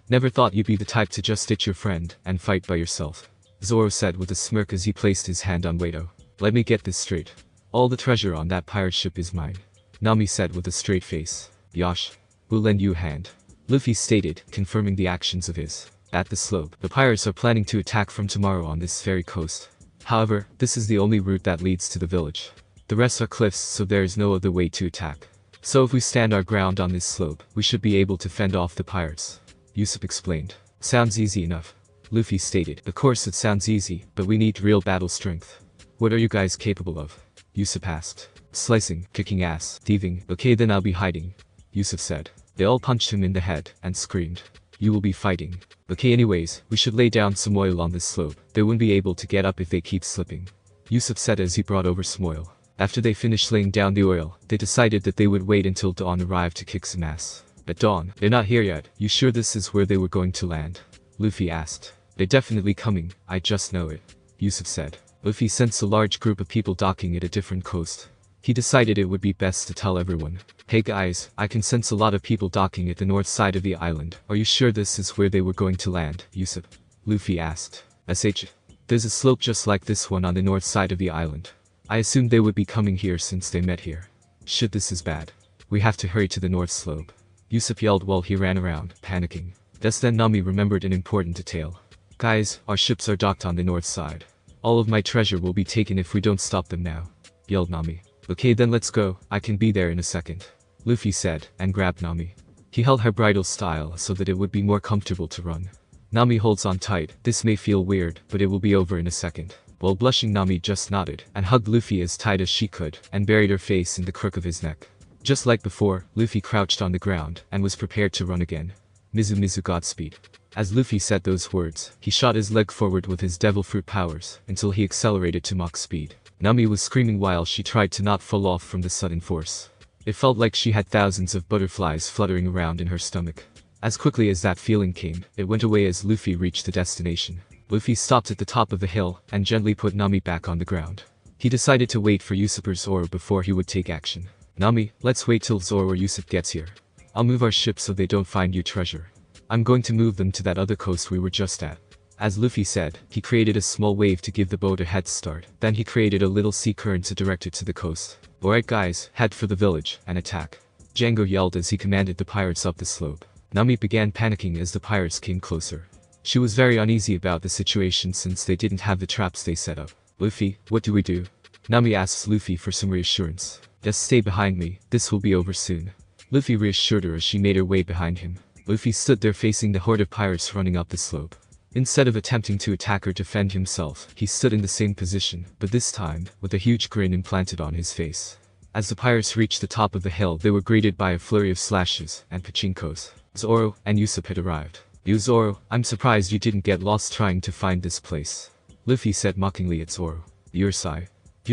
Never thought you'd be the type to just ditch your friend, and fight by yourself, Zoro said with a smirk as he placed his hand on Wado. Let me get this straight. All the treasure on that pirate ship is mine, Nami said with a straight face. Yosh, we'll lend you a hand, Luffy stated, confirming the actions of his. At the slope, the pirates are planning to attack from tomorrow on this very coast. However, this is the only route that leads to the village. The rest are cliffs, so there is no other way to attack. So if we stand our ground on this slope, we should be able to fend off the pirates, Usopp explained. Sounds easy enough, Luffy stated. Of course it sounds easy, but we need real battle strength. What are you guys capable of? Usopp asked. Slicing, kicking ass, thieving. Okay, then I'll be hiding, Usopp said. They all punched him in the head, and screamed. You will be fighting. Okay, anyways, we should lay down some oil on this slope. They won't be able to get up if they keep slipping, Usopp said as he brought over some oil. After they finished laying down the oil, they decided that they would wait until dawn arrived to kick some ass. At dawn, they're not here yet. You sure this is where they were going to land? Luffy asked. They're definitely coming, I just know it, Usopp said. Luffy sensed a large group of people docking at a different coast. He decided it would be best to tell everyone. Hey guys, I can sense a lot of people docking at the north side of the island. Are you sure this is where they were going to land, Usopp? Luffy asked. There's a slope just like this one on the north side of the island. I assumed they would be coming here since they met here. Shit, this is bad. We have to hurry to the north slope, Usopp yelled while he ran around, panicking. Just then Nami remembered an important detail. Guys, our ships are docked on the north side. All of my treasure will be taken if we don't stop them now, yelled Nami. Okay, then let's go, I can be there in a second, Luffy said, and grabbed Nami. He held her bridle style so that it would be more comfortable to run. Nami holds on tight. This may feel weird, but it will be over in a second. While blushing, Nami just nodded, and hugged Luffy as tight as she could, and buried her face in the crook of his neck. Just like before, Luffy crouched on the ground, and was prepared to run again. Mizu Mizu Godspeed. As Luffy said those words, he shot his leg forward with his devil fruit powers, until he accelerated to Mach speed. Nami was screaming while she tried to not fall off from the sudden force. It felt like she had thousands of butterflies fluttering around in her stomach. As quickly as that feeling came, it went away as Luffy reached the destination. Luffy stopped at the top of the hill, and gently put Nami back on the ground. He decided to wait for Usopp or Zoro before he would take action. Nami, let's wait till Zoro or Usopp gets here. I'll move our ship so they don't find your treasure, I'm going to move them to that other coast we were just at. As Luffy said, he created a small wave to give the boat a head start. Then he created a little sea current to direct it to the coast. Alright guys, head for the village, and attack. Django yelled as he commanded the pirates up the slope. Nami began panicking as the pirates came closer. She was very uneasy about the situation since they didn't have the traps they set up. Luffy, what do we do? Nami asks Luffy for some reassurance. Just stay behind me, this will be over soon. Luffy reassured her as she made her way behind him. Luffy stood there facing the horde of pirates running up the slope. Instead of attempting to attack or defend himself, he stood in the same position, but this time, with a huge grin implanted on his face. As the pirates reached the top of the hill, they were greeted by a flurry of slashes and pachinkos. Zoro and Usopp had arrived. You Zoro, I'm surprised you didn't get lost trying to find this place. Luffy said mockingly at Zoro. You're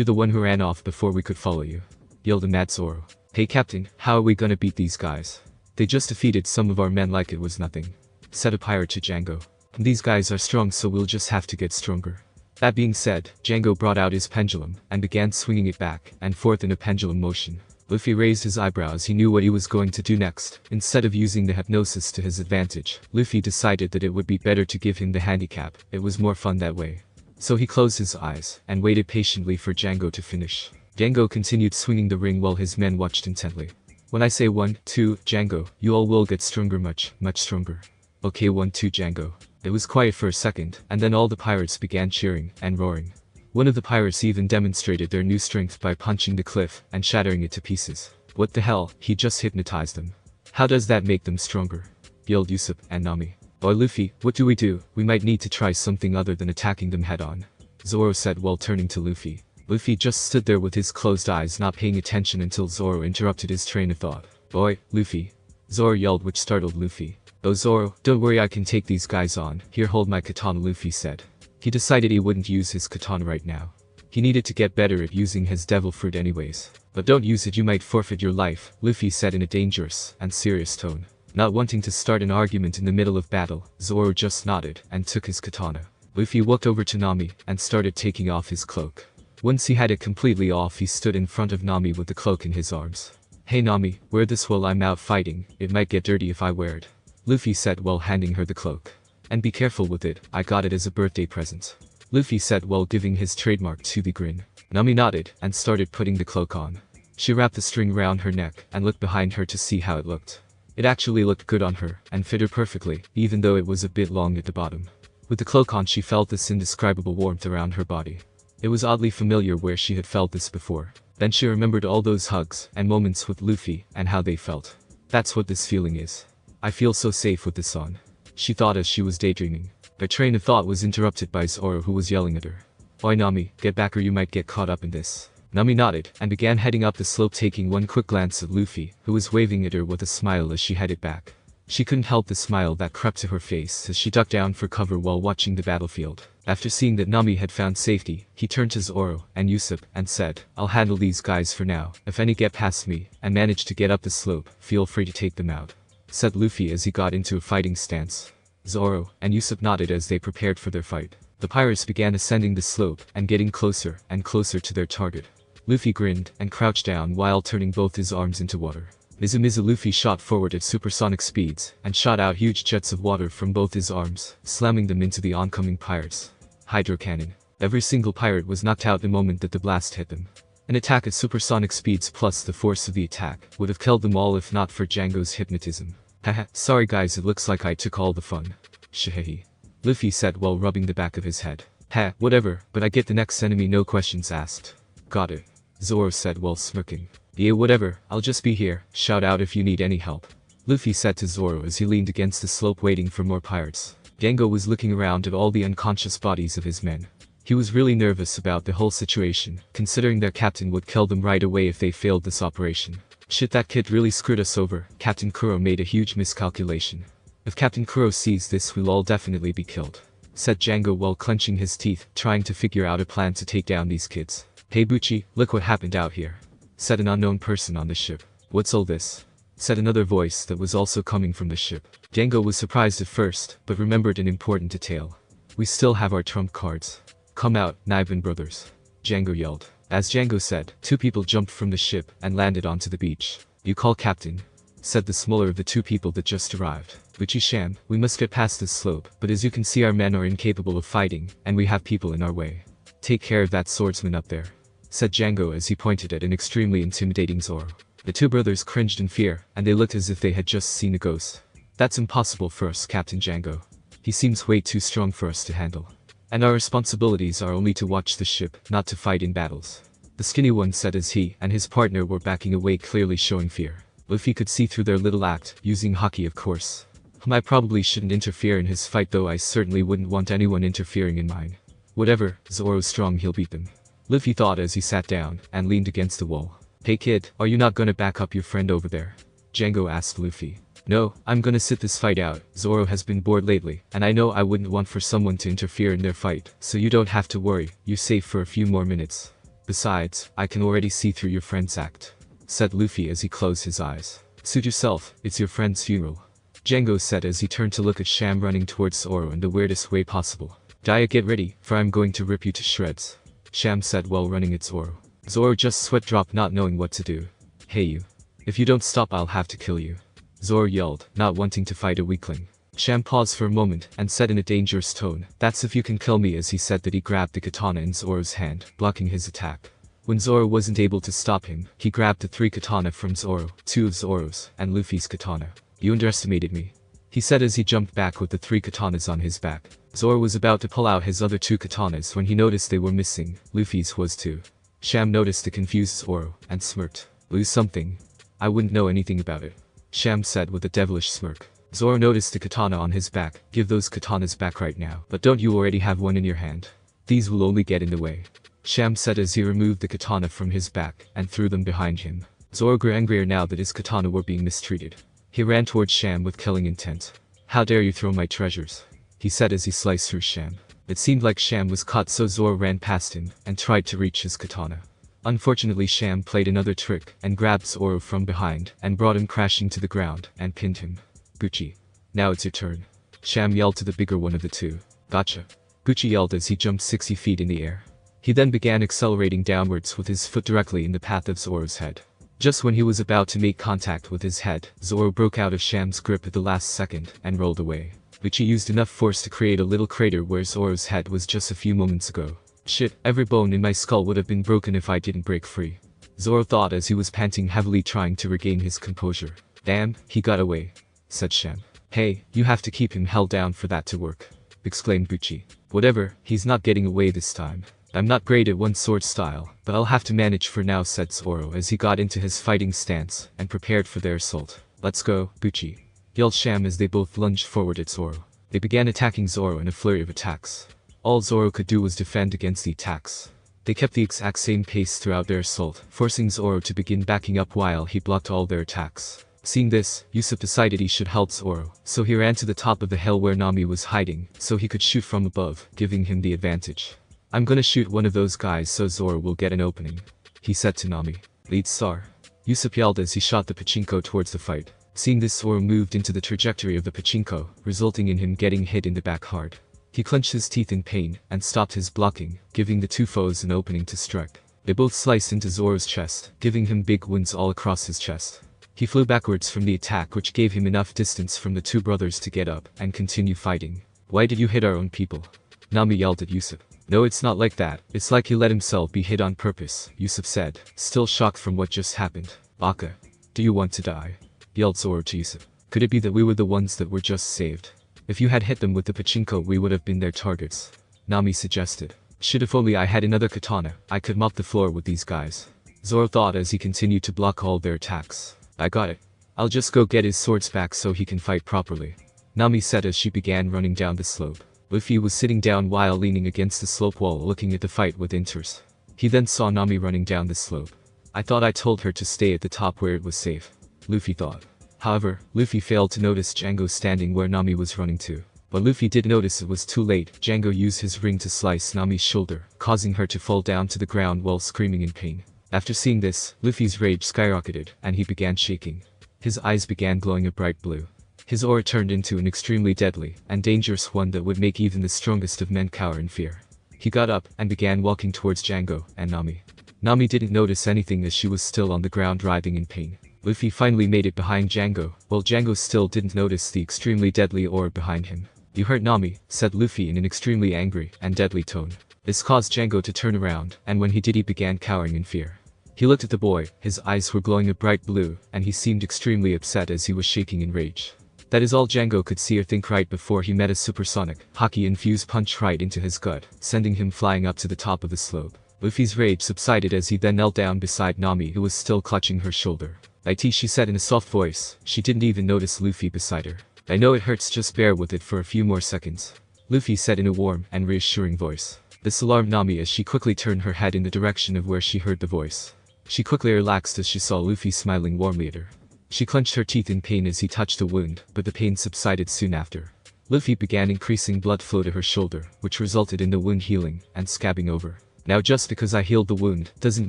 the one who ran off before we could follow you. Yelled a mad Zoro. Hey Captain, how are we gonna beat these guys? They just defeated some of our men like it was nothing. Said a pirate to Django. These guys are strong, so we'll just have to get stronger. That being said, Django brought out his pendulum and began swinging it back and forth in a pendulum motion. Luffy raised his eyebrows. He knew what he was going to do next. Instead of using the hypnosis to his advantage, Luffy decided that it would be better to give him the handicap. It was more fun that way. So he closed his eyes and waited patiently for Django to finish. Django continued swinging the ring while his men watched intently. When I say 1, 2, Django, you all will get stronger, much stronger. Okay, 1, 2, Django. It was quiet for a second, and then all the pirates began cheering and roaring. One of the pirates even demonstrated their new strength by punching the cliff and shattering it to pieces. What the hell, he just hypnotized them. How does that make them stronger? Yelled Usopp and Nami. Or Luffy, what do? We might need to try something other than attacking them head on. Zoro said while turning to Luffy. Luffy just stood there with his closed eyes, not paying attention until Zoro interrupted his train of thought. Boy, Luffy. Zoro yelled, which startled Luffy. Oh Zoro, don't worry, I can take these guys on. Here, hold my katana, Luffy said. He decided he wouldn't use his katana right now. He needed to get better at using his devil fruit anyways. But don't use it, you might forfeit your life, Luffy said in a dangerous and serious tone. Not wanting to start an argument in the middle of battle, Zoro just nodded and took his katana. Luffy walked over to Nami and started taking off his cloak. Once he had it completely off, he stood in front of Nami with the cloak in his arms. Hey Nami, wear this while I'm out fighting, it might get dirty if I wear it. Luffy said while handing her the cloak. And be careful with it, I got it as a birthday present. Luffy said while giving his trademark Tsubi grin. Nami nodded and started putting the cloak on. She wrapped the string around her neck and looked behind her to see how it looked. It actually looked good on her and fit her perfectly, even though it was a bit long at the bottom. With the cloak on, she felt this indescribable warmth around her body. It was oddly familiar where she had felt this before. Then she remembered all those hugs and moments with Luffy and how they felt. That's what this feeling is. I feel so safe with this on. She thought as she was daydreaming. Her train of thought was interrupted by Zoro, who was yelling at her. Oi Nami, get back or you might get caught up in this. Nami nodded and began heading up the slope, taking one quick glance at Luffy, who was waving at her with a smile as she headed back. She couldn't help the smile that crept to her face as she ducked down for cover while watching the battlefield. After seeing that Nami had found safety, he turned to Zoro and Usopp and said, I'll handle these guys for now. If any get past me and manage to get up the slope, feel free to take them out. Said Luffy as he got into a fighting stance. Zoro and Usopp nodded as they prepared for their fight. The pirates began ascending the slope and getting closer and closer to their target. Luffy grinned and crouched down while turning both his arms into water. Mizu Mizu Luffy shot forward at supersonic speeds and shot out huge jets of water from both his arms, slamming them into the oncoming pirates. Hydro cannon. Every single pirate was knocked out the moment that the blast hit them. An attack at supersonic speeds plus the force of the attack would have killed them all if not for Django's hypnotism. Haha, sorry guys, it looks like I took all the fun. Shahehe. Luffy said while rubbing the back of his head. Ha, whatever, but I get the next enemy, no questions asked. Got it. Zoro said while smirking. Yeah, whatever, I'll just be here, shout out if you need any help. Luffy said to Zoro as he leaned against the slope waiting for more pirates. Django was looking around at all the unconscious bodies of his men. He was really nervous about the whole situation, considering their captain would kill them right away if they failed this operation. Shit, that kid really screwed us over. Captain Kuro made a huge miscalculation. If Captain Kuro sees this, we'll all definitely be killed. Said Django while clenching his teeth, trying to figure out a plan to take down these kids. Hey Bucci, look what happened out here. Said an unknown person on the ship. What's all this? Said another voice that was also coming from the ship. Django was surprised at first, but remembered an important detail. We still have our trump cards. Come out, Niven brothers. Django yelled. As Django said, two people jumped from the ship and landed onto the beach. You call captain? said the smaller of the two people that just arrived. Uchi-sham, we must get past this slope, but as you can see our men are incapable of fighting, and we have people in our way. Take care of that swordsman up there, said Django as he pointed at an extremely intimidating Zoro. The two brothers cringed in fear, and they looked as if they had just seen a ghost. That's impossible for us, Captain Django. He seems way too strong for us to handle. And our responsibilities are only to watch the ship, not to fight in battles. The skinny one said as he and his partner were backing away, clearly showing fear. Luffy could see through their little act, using Haki of course. I probably shouldn't interfere in his fight, though I certainly wouldn't want anyone interfering in mine. Whatever, Zoro's strong, he'll beat them. Luffy thought as he sat down and leaned against the wall. Hey kid, are you not gonna back up your friend over there? Django asked Luffy. No, I'm gonna sit this fight out. Zoro has been bored lately, and I know I wouldn't want for someone to interfere in their fight, so you don't have to worry, you're safe for a few more minutes. Besides, I can already see through your friend's act, said Luffy as he closed his eyes. Suit yourself, it's your friend's funeral, Django said as he turned to look at Sham running towards Zoro in the weirdest way possible. Dia, get ready, for I'm going to rip you to shreds, Sham said while running at Zoro. Zoro just sweat dropped, not knowing what to do. Hey you. If you don't stop, I'll have to kill you, Zoro yelled, not wanting to fight a weakling. Sham paused for a moment and said in a dangerous tone, that's if you can kill me, as he said that he grabbed the katana in Zoro's hand, blocking his attack. When Zoro wasn't able to stop him, he grabbed the 3 katana from Zoro, 2 of Zoro's, and Luffy's katana. You underestimated me, he said as he jumped back with the 3 katanas on his back. Zoro was about to pull out his other 2 katanas when he noticed they were missing. Luffy's was too. Sham noticed the confused Zoro, and smirked. Lose something? I wouldn't know anything about it, Sham said with a devilish smirk. Zoro noticed the katana on his back. Give those katanas back right now. But don't you already have one in your hand? These will only get in the way, Sham said as he removed the katana from his back and threw them behind him. Zoro grew angrier now that his katana were being mistreated. He ran towards Sham with killing intent. How dare you throw my treasures, he said as he sliced through Sham. It seemed like Sham was caught, so Zoro ran past him and tried to reach his katana. Unfortunately, Sham played another trick and grabbed Zoro from behind and brought him crashing to the ground and pinned him. Gucci. Now it's your turn, Sham yelled to the bigger one of the two. Gotcha, Gucci yelled as he jumped 60 feet in the air. He then began accelerating downwards with his foot directly in the path of Zoro's head. Just when he was about to make contact with his head, Zoro broke out of Sham's grip at the last second and rolled away. Gucci used enough force to create a little crater where Zoro's head was just a few moments ago. Shit, every bone in my skull would have been broken if I didn't break free, Zoro thought as he was panting heavily, trying to regain his composure. Damn, he got away, said Sham. Hey, you have to keep him held down for that to work, exclaimed Gucci. Whatever, he's not getting away this time. I'm not great at one sword style, but I'll have to manage for now, said Zoro as he got into his fighting stance and prepared for their assault. Let's go, Gucci, yelled Sham as they both lunged forward at Zoro. They began attacking Zoro in a flurry of attacks. All Zoro could do was defend against the attacks. They kept the exact same pace throughout their assault, forcing Zoro to begin backing up while he blocked all their attacks. Seeing this, Usopp decided he should help Zoro, so he ran to the top of the hill where Nami was hiding, so he could shoot from above, giving him the advantage. I'm gonna shoot one of those guys so Zoro will get an opening, he said to Nami. Lead Star, Usopp yelled as he shot the pachinko towards the fight. Seeing this, Zoro moved into the trajectory of the pachinko, resulting in him getting hit in the back hard. He clenched his teeth in pain and stopped his blocking, giving the two foes an opening to strike. They both sliced into Zoro's chest, giving him big wounds all across his chest. He flew backwards from the attack, which gave him enough distance from the two brothers to get up and continue fighting. Why did you hit our own people? Nami yelled at Usopp. No, it's not like that. It's like he let himself be hit on purpose, Usopp said, still shocked from what just happened. Baka, do you want to die? Yelled Zoro to Usopp. Could it be that we were the ones that were just saved? If you had hit them with the pachinko, we would have been their targets, Nami suggested. Shit, if only I had another katana, I could mop the floor with these guys, Zoro thought as he continued to block all their attacks. I got it. I'll just go get his swords back so he can fight properly, Nami said as she began running down the slope. Luffy was sitting down while leaning against the slope wall looking at the fight with interest. He then saw Nami running down the slope. I thought I told her to stay at the top where it was safe, Luffy thought. However, Luffy failed to notice Django standing where Nami was running to. But Luffy did notice it was too late. Django used his ring to slice Nami's shoulder, causing her to fall down to the ground while screaming in pain. After seeing this, Luffy's rage skyrocketed, and he began shaking. His eyes began glowing a bright blue. His aura turned into an extremely deadly and dangerous one that would make even the strongest of men cower in fear. He got up and began walking towards Django and Nami. Nami didn't notice anything as she was still on the ground writhing in pain. Luffy finally made it behind Django, while Django still didn't notice the extremely deadly orb behind him. "You hurt Nami," said Luffy in an extremely angry and deadly tone. This caused Django to turn around, and when he did he began cowering in fear. He looked at the boy, his eyes were glowing a bright blue, and he seemed extremely upset as he was shaking in rage. That is all Django could see or think right before he met a supersonic, Haki-infused punch right into his gut, sending him flying up to the top of the slope. Luffy's rage subsided as he then knelt down beside Nami, who was still clutching her shoulder. "It," she said in a soft voice. She didn't even notice Luffy beside her. "I know it hurts, just bear with it for a few more seconds," Luffy said in a warm and reassuring voice. This alarmed Nami as she quickly turned her head in the direction of where she heard the voice. She quickly relaxed as she saw Luffy smiling warmly at her. She clenched her teeth in pain as he touched the wound, but the pain subsided soon after. Luffy began increasing blood flow to her shoulder, which resulted in the wound healing and scabbing over. "Now just because I healed the wound, doesn't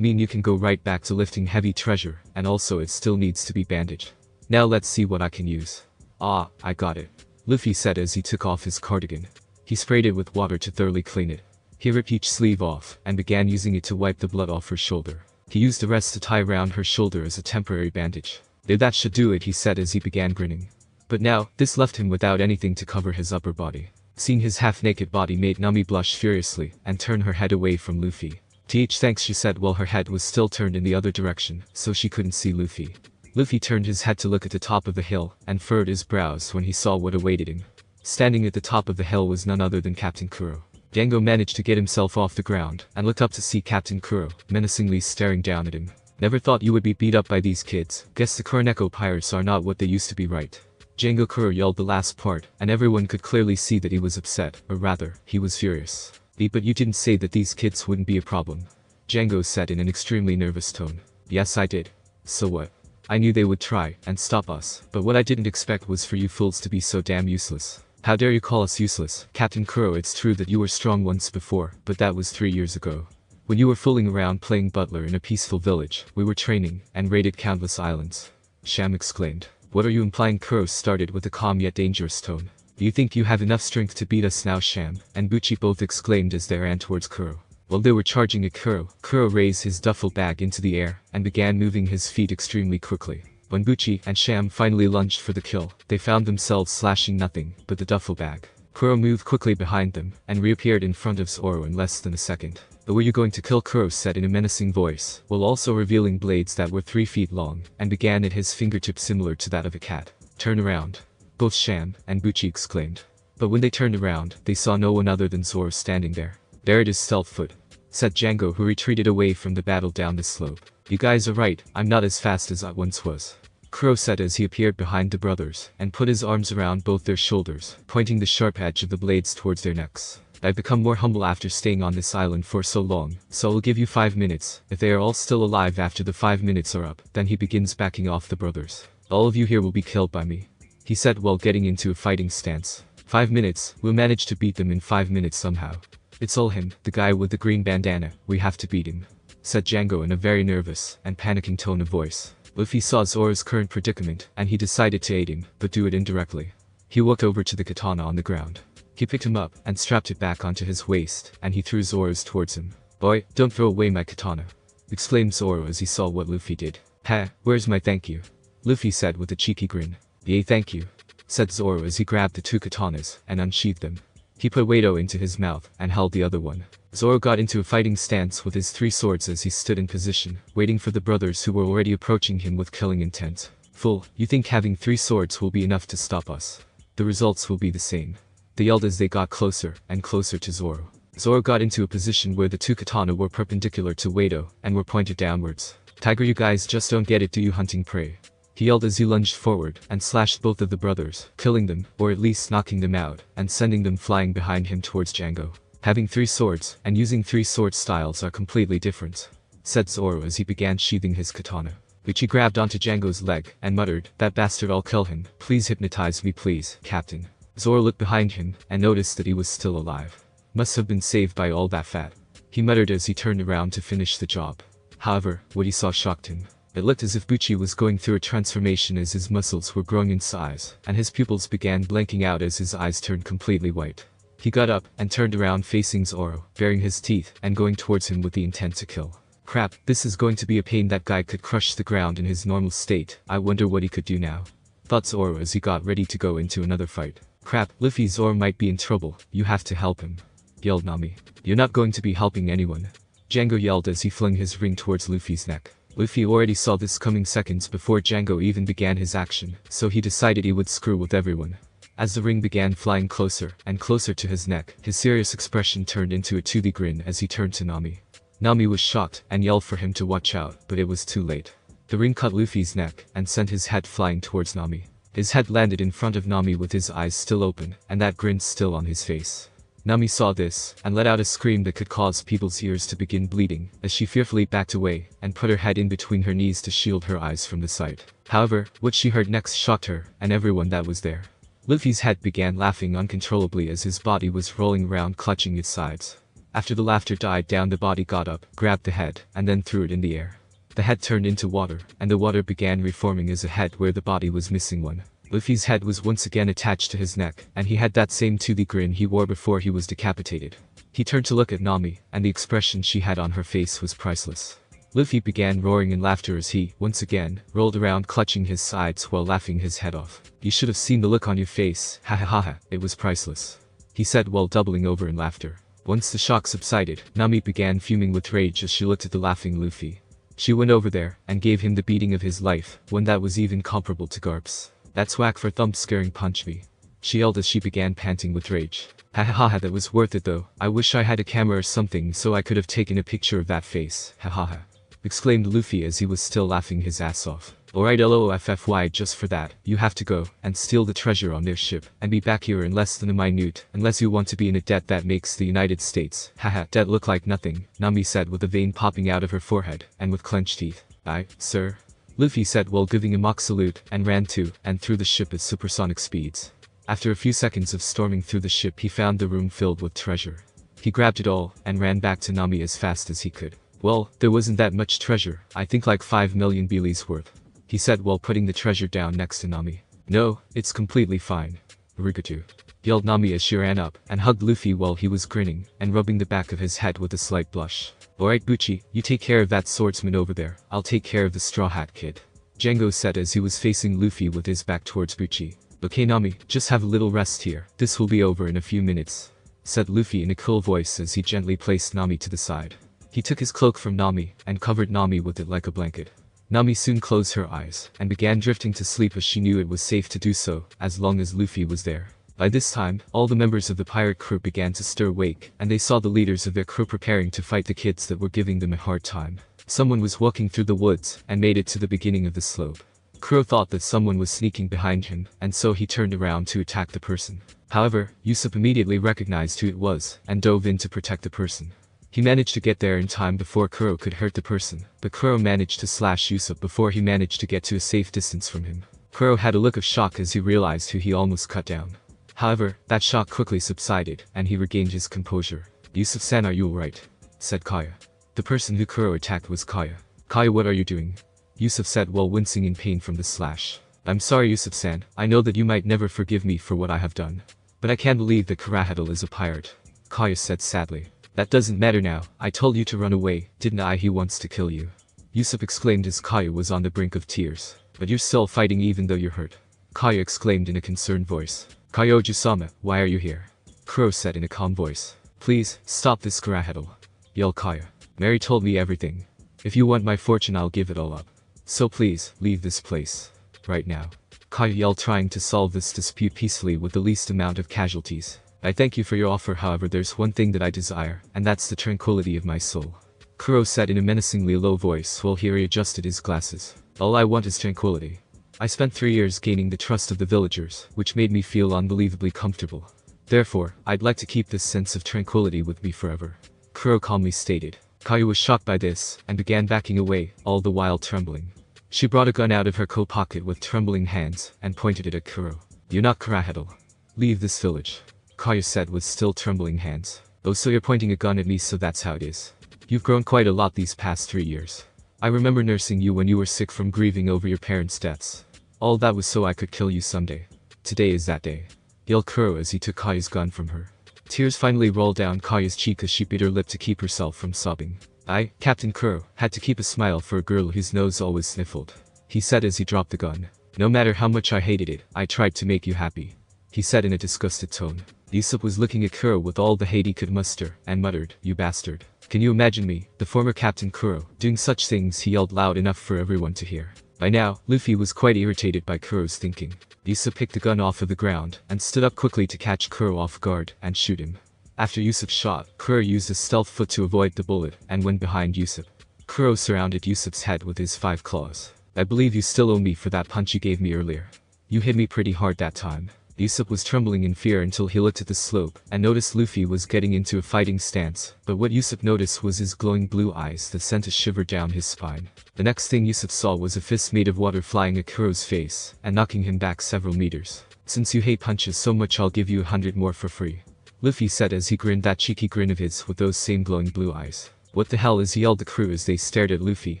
mean you can go right back to lifting heavy treasure, and also it still needs to be bandaged. Now let's see what I can use." "Ah, I got it," Luffy said as he took off his cardigan. He sprayed it with water to thoroughly clean it. He ripped each sleeve off, and began using it to wipe the blood off her shoulder. He used the rest to tie around her shoulder as a temporary bandage. "That should do it," he said as he began grinning. But now, this left him without anything to cover his upper body. Seeing his half-naked body made Nami blush furiously, and turn her head away from Luffy. Thanks," she said while her head was still turned in the other direction, so she couldn't see Luffy. Luffy turned his head to look at the top of the hill, and furrowed his brows when he saw what awaited him. Standing at the top of the hill was none other than Captain Kuro. Django managed to get himself off the ground, and looked up to see Captain Kuro, menacingly staring down at him. "Never thought you would be beat up by these kids. Guess the Kuroneko pirates are not what they used to be, right?" Django Kuro yelled the last part, and everyone could clearly see that he was upset, or rather, he was furious. "But you didn't say that these kids wouldn't be a problem," Django said in an extremely nervous tone. "Yes, I did. So what? I knew they would try and stop us, but what I didn't expect was for you fools to be so damn useless." "How dare you call us useless, Captain Kuro? It's true that you were strong once before, but that was 3 years ago. When you were fooling around playing butler in a peaceful village, we were training and raided countless islands," Sham exclaimed. "What are you implying?" Kuro started with a calm yet dangerous tone. "Do you think you have enough strength to beat us now?" Sham and Buchi both exclaimed as they ran towards Kuro. While they were charging at Kuro, Kuro raised his duffel bag into the air and began moving his feet extremely quickly. When Buchi and Sham finally lunged for the kill, they found themselves slashing nothing but the duffel bag. Kuro moved quickly behind them and reappeared in front of Zoro in less than a second. "But were you going to kill?" Kuro said in a menacing voice, while also revealing blades that were 3 feet long, and began at his fingertip similar to that of a cat. "Turn around," both Sham and Buchi exclaimed. But when they turned around, they saw no one other than Zoro standing there. "There it is, Stealthfoot," said Django, who retreated away from the battle down the slope. "You guys are right, I'm not as fast as I once was," Kuro said as he appeared behind the brothers, and put his arms around both their shoulders, pointing the sharp edge of the blades towards their necks. "I've become more humble after staying on this island for so long, so I'll give you 5 minutes. If they are all still alive after the 5 minutes are up, then he begins backing off the brothers. All of you here will be killed by me," he said while getting into a fighting stance. 5 minutes, we'll manage to beat them in 5 minutes somehow. "It's all him, the guy with the green bandana, we have to beat him," said Django in a very nervous and panicking tone of voice. Luffy saw Zoro's current predicament, and he decided to aid him, but do it indirectly. He walked over to the katana on the ground. He picked him up and strapped it back onto his waist, and he threw Zoro's towards him. "Boy, don't throw away my katana," exclaimed Zoro as he saw what Luffy did. "Ha, where's my thank you?" Luffy said with a cheeky grin. "Yay, thank you," said Zoro as he grabbed the 2 katanas and unsheathed them. He put Wado into his mouth and held the other one. Zoro got into a fighting stance with his 3 swords as he stood in position, waiting for the brothers who were already approaching him with killing intent. "Fool, you think having 3 swords will be enough to stop us? The results will be the same," they yelled as they got closer and closer to Zoro. Zoro got into a position where the 2 katana were perpendicular to Wado and were pointed downwards. "Tiger, you guys just don't get it, do you, hunting prey?" he yelled as he lunged forward and slashed both of the brothers, killing them, or at least knocking them out, and sending them flying behind him towards Django. "Having 3 swords and using 3 sword styles are completely different," said Zoro as he began sheathing his katana. Uchi grabbed onto Django's leg and muttered, "That bastard, I'll kill him. Please hypnotize me, please, Captain." Zoro looked behind him and noticed that he was still alive. "Must have been saved by all that fat," he muttered as he turned around to finish the job. However, what he saw shocked him. It looked as if Buchi was going through a transformation as his muscles were growing in size, and his pupils began blanking out as his eyes turned completely white. He got up and turned around facing Zoro, baring his teeth and going towards him with the intent to kill. Crap, this is going to be a pain. That guy could crush the ground in his normal state. I wonder what he could do now. Thought Zoro as he got ready to go into another fight. Crap, Luffy, Zoro might be in trouble. You have to help him, yelled Nami. You're not going to be helping anyone, Django yelled as he flung his ring towards Luffy's neck. Luffy already saw this coming seconds before Django even began his action, so he decided he would screw with everyone. As the ring began flying closer and closer to his neck, his serious expression turned into a toothy grin as he turned to Nami. Nami was shocked and yelled for him to watch out, but it was too late. The ring cut Luffy's neck and sent his head flying towards Nami. His head landed in front of Nami with his eyes still open and that grin still on his face. Nami saw this and let out a scream that could cause people's ears to begin bleeding as she fearfully backed away and put her head in between her knees to shield her eyes from the sight. However, what she heard next shocked her and everyone that was there. Luffy's head began laughing uncontrollably as his body was rolling around clutching its sides. After the laughter died down, the body got up, grabbed the head, and then threw it in the air. The head turned into water, and the water began reforming as a head where the body was missing one. Luffy's head was once again attached to his neck, and he had that same toothy grin he wore before he was decapitated. He turned to look at Nami, and the expression she had on her face was priceless. Luffy began roaring in laughter as he, once again, rolled around clutching his sides while laughing his head off. You should have seen the look on your face, ha ha ha ha, it was priceless, he said while doubling over in laughter. Once the shock subsided, Nami began fuming with rage as she looked at the laughing Luffy. She went over there and gave him the beating of his life, one that was even comparable to Garp's. That's whack for thump scaring punch me, she yelled as she began panting with rage. Ha ha ha ha, that was worth it though. I wish I had a camera or something so I could have taken a picture of that face, ha ha ha, exclaimed Luffy as he was still laughing his ass off. Alright LOFFY, just for that, you have to go and steal the treasure on their ship and be back here in less than a minute, unless you want to be in a debt that makes the United States, haha, debt look like nothing, Nami said with a vein popping out of her forehead and with clenched teeth. Aye, sir, Luffy said while giving a mock salute and ran to and through the ship at supersonic speeds. After a few seconds of storming through the ship, he found the room filled with treasure. He grabbed it all and ran back to Nami as fast as he could. Well, there wasn't that much treasure, I think like 5 million Beelies worth, he said while putting the treasure down next to Nami. No, it's completely fine, Arigato, yelled Nami as she ran up and hugged Luffy while he was grinning and rubbing the back of his head with a slight blush. Alright Bucci, you take care of that swordsman over there, I'll take care of the Straw Hat Kid, Django said as he was facing Luffy with his back towards Bucci. Okay Nami, just have a little rest here, this will be over in a few minutes, said Luffy in a cool voice as he gently placed Nami to the side. He took his cloak from Nami and covered Nami with it like a blanket. Nami soon closed her eyes and began drifting to sleep as she knew it was safe to do so as long as Luffy was there. By this time, all the members of the pirate crew began to stir awake and they saw the leaders of their crew preparing to fight the kids that were giving them a hard time. Someone was walking through the woods and made it to the beginning of the slope. Kuro thought that someone was sneaking behind him and so he turned around to attack the person. However, Usopp immediately recognized who it was and dove in to protect the person. He managed to get there in time before Kuro could hurt the person, but Kuro managed to slash Usopp before he managed to get to a safe distance from him. Kuro had a look of shock as he realized who he almost cut down. However, that shock quickly subsided and he regained his composure. Usopp-san, are you alright? Said Kaya. The person who Kuro attacked was Kaya. Kaya, what are you doing? Usopp said while wincing in pain from the slash. I'm sorry Usopp-san, I know that you might never forgive me for what I have done. But I can't believe that Kurahadal is a pirate, Kaya said sadly. That doesn't matter now, I told you to run away, didn't I? He wants to kill you, Usopp exclaimed as Kaya was on the brink of tears. But you're still fighting even though you're hurt, Kaya exclaimed in a concerned voice. Kyoji-sama, why are you here? Kuro said in a calm voice. Please, stop this Kurahadal, yelled Kaya. Mary told me everything. If you want my fortune I'll give it all up. So please, leave this place. Right now, Kaya yelled, trying to solve this dispute peacefully with the least amount of casualties. I thank you for your offer, however there's one thing that I desire, and that's the tranquility of my soul, Kuro said in a menacingly low voice while he readjusted his glasses. All I want is tranquility. I spent 3 years gaining the trust of the villagers, which made me feel unbelievably comfortable. Therefore, I'd like to keep this sense of tranquility with me forever, Kuro calmly stated. Kaya was shocked by this, and began backing away, all the while trembling. She brought a gun out of her coat pocket with trembling hands, and pointed it at Kuro. You're not Kurahadal. Leave this village, Kaya said with still trembling hands. Oh, so you're pointing a gun at me, so that's how it is. You've grown quite a lot these past 3 years. I remember nursing you when you were sick from grieving over your parents' deaths. All that was so I could kill you someday. Today is that day, yelled Kuro as he took Kaya's gun from her. Tears finally rolled down Kaya's cheek as she bit her lip to keep herself from sobbing. I, Captain Kuro, had to keep a smile for a girl whose nose always sniffled. He said as he dropped the gun. No matter how much I hated it, I tried to make you happy. He said in a disgusted tone. Usopp was looking at Kuro with all the hate he could muster, and muttered, "You bastard. Can you imagine me, the former Captain Kuro, doing such things?" He yelled loud enough for everyone to hear. By now, Luffy was quite irritated by Kuro's thinking. Usopp picked the gun off of the ground, and stood up quickly to catch Kuro off guard, and shoot him. After Usopp's shot, Kuro used a stealth foot to avoid the bullet, and went behind Usopp. Kuro surrounded Usopp's head with his 5 claws. "I believe you still owe me for that punch you gave me earlier. You hit me pretty hard that time." Usopp was trembling in fear until he looked at the slope, and noticed Luffy was getting into a fighting stance, but what Usopp noticed was his glowing blue eyes that sent a shiver down his spine. The next thing Usopp saw was a fist made of water flying at Kuro's face, and knocking him back several meters. "Since you hate punches so much, I'll give you 100 more for free," Luffy said as he grinned that cheeky grin of his with those same glowing blue eyes. "What the hell is?" he yelled the crew as they stared at Luffy,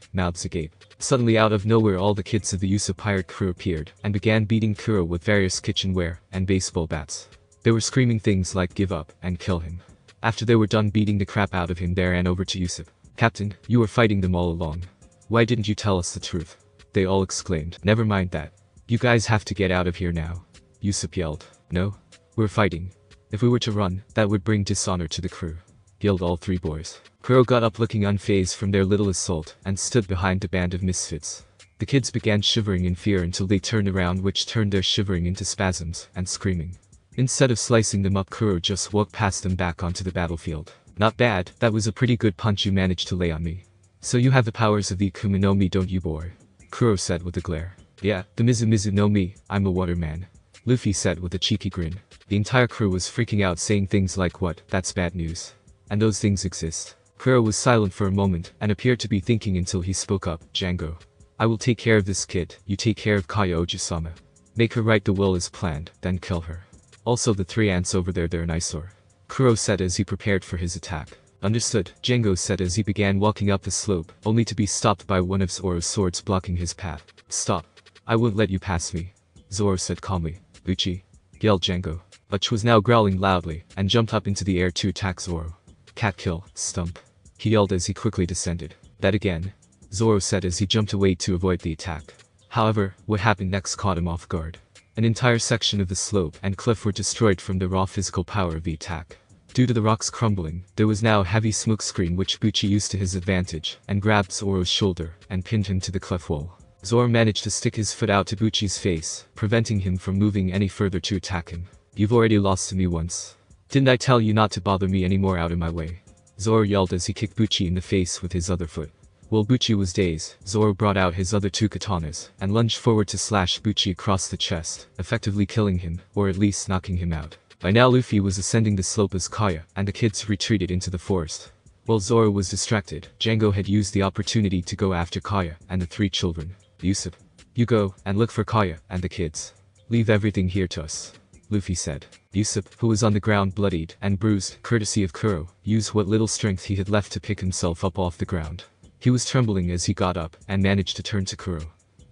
mouths agape. Suddenly out of nowhere all the kids of the Usopp pirate crew appeared, and began beating Kuro with various kitchenware and baseball bats. They were screaming things like "give up" and "kill him." After they were done beating the crap out of him, they ran over to Usopp. "Captain, you were fighting them all along. Why didn't you tell us the truth?" they all exclaimed. "Never mind that. You guys have to get out of here now," Usopp yelled. "No? We're fighting. If we were to run, that would bring dishonor to the crew," yelled all 3 boys. Kuro got up looking unfazed from their little assault, and stood behind the band of misfits. The kids began shivering in fear until they turned around, which turned their shivering into spasms and screaming. Instead of slicing them up, Kuro just walked past them back onto the battlefield. "Not bad, that was a pretty good punch you managed to lay on me. So you have the powers of the Akuma no Mi, don't you, boy?" Kuro said with a glare. "Yeah, the Mizu Mizu no Mi, I'm a waterman," Luffy said with a cheeky grin. The entire crew was freaking out, saying things like, "What, that's bad news. And those things exist." Kuro was silent for a moment, and appeared to be thinking until he spoke up. "Django. I will take care of this kid, you take care of Kaya Ojusama. Make her write the will as planned, then kill her. Also the 3 ants over there, they're an eyesore," Kuro said as he prepared for his attack. "Understood," Django said as he began walking up the slope, only to be stopped by one of Zoro's swords blocking his path. "Stop. I won't let you pass me," Zoro said calmly. "Uchi," yelled Django. Uchi was now growling loudly, and jumped up into the air to attack Zoro. "Cat kill, stump," he yelled as he quickly descended. "That again," Zoro said as he jumped away to avoid the attack. However, what happened next caught him off guard. An entire section of the slope and cliff were destroyed from the raw physical power of the attack. Due to the rocks crumbling, there was now a heavy smoke screen which Bucci used to his advantage, and grabbed Zoro's shoulder, and pinned him to the cliff wall. Zoro managed to stick his foot out to Bucci's face, preventing him from moving any further to attack him. "You've already lost to me once. Didn't I tell you not to bother me anymore? Out of my way," Zoro yelled as he kicked Bucci in the face with his other foot. While Bucci was dazed, Zoro brought out his other 2 katanas, and lunged forward to slash Bucci across the chest, effectively killing him, or at least knocking him out. By now Luffy was ascending the slope as Kaya, and the kids retreated into the forest. While Zoro was distracted, Django had used the opportunity to go after Kaya and the 3 children. "Usopp, you go and look for Kaya and the kids. Leave everything here to us," Luffy said. Usopp, who was on the ground bloodied and bruised, courtesy of Kuro, used what little strength he had left to pick himself up off the ground. He was trembling as he got up, and managed to turn to Kuro.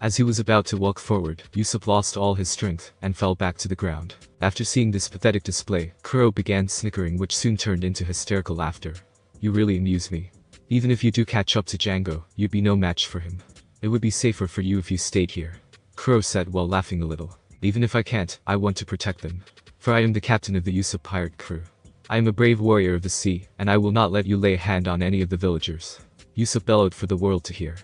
As he was about to walk forward, Usopp lost all his strength, and fell back to the ground. After seeing this pathetic display, Kuro began snickering, which soon turned into hysterical laughter. "You really amuse me. Even if you do catch up to Django, you'd be no match for him. It would be safer for you if you stayed here," Kuro said while laughing a little. "Even if I can't, I want to protect them. For I am the captain of the Usopp pirate crew. I am a brave warrior of the sea, and I will not let you lay a hand on any of the villagers." Usopp bellowed for the world to hear.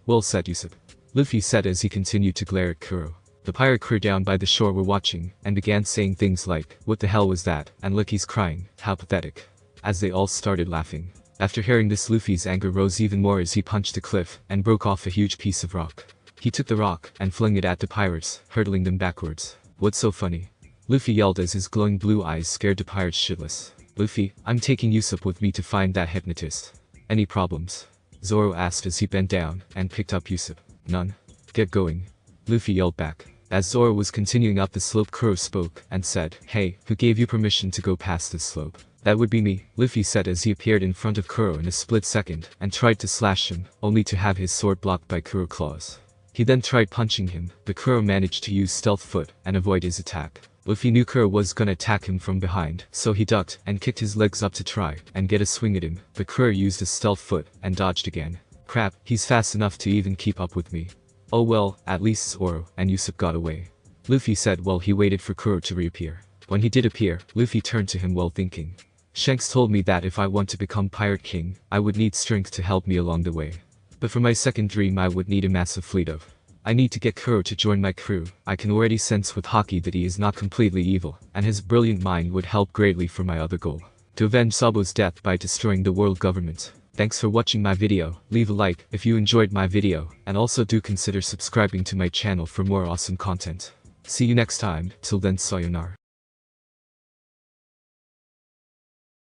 "Well said, Usopp," Luffy said as he continued to glare at Kuro. The pirate crew down by the shore were watching, and began saying things like, "What the hell was that?" and "Look, he's crying, how pathetic," as they all started laughing. After hearing this, Luffy's anger rose even more as he punched the cliff, and broke off a huge piece of rock. He took the rock, and flung it at the pirates, hurtling them backwards. "What's so funny?" Luffy yelled as his glowing blue eyes scared the pirates shitless. "Luffy, I'm taking Usopp with me to find that hypnotist. Any problems?" Zoro asked as he bent down, and picked up Usopp. "None. Get going," Luffy yelled back. As Zoro was continuing up the slope, Kuro spoke, and said, "Hey, who gave you permission to go past this slope?" "That would be me," Luffy said as he appeared in front of Kuro in a split second, and tried to slash him, only to have his sword blocked by Kuro's claws. He then tried punching him, but Kuro managed to use stealth foot and avoid his attack. Luffy knew Kuro was gonna attack him from behind, so he ducked and kicked his legs up to try and get a swing at him, but Kuro used his stealth foot and dodged again. Crap, he's fast enough to even keep up with me. Oh well, at least Zoro and Usopp got away. Luffy said while he waited for Kuro to reappear. When he did appear, Luffy turned to him while thinking. Shanks told me that if I want to become Pirate King, I would need strength to help me along the way. But for my second dream I would need a massive fleet of. I need to get Kuro to join my crew. I can already sense with Haki that he is not completely evil, and his brilliant mind would help greatly for my other goal. To avenge Sabo's death by destroying the world government. Thanks for watching my video, leave a like if you enjoyed my video, and also do consider subscribing to my channel for more awesome content. See you next time, till then sayonara.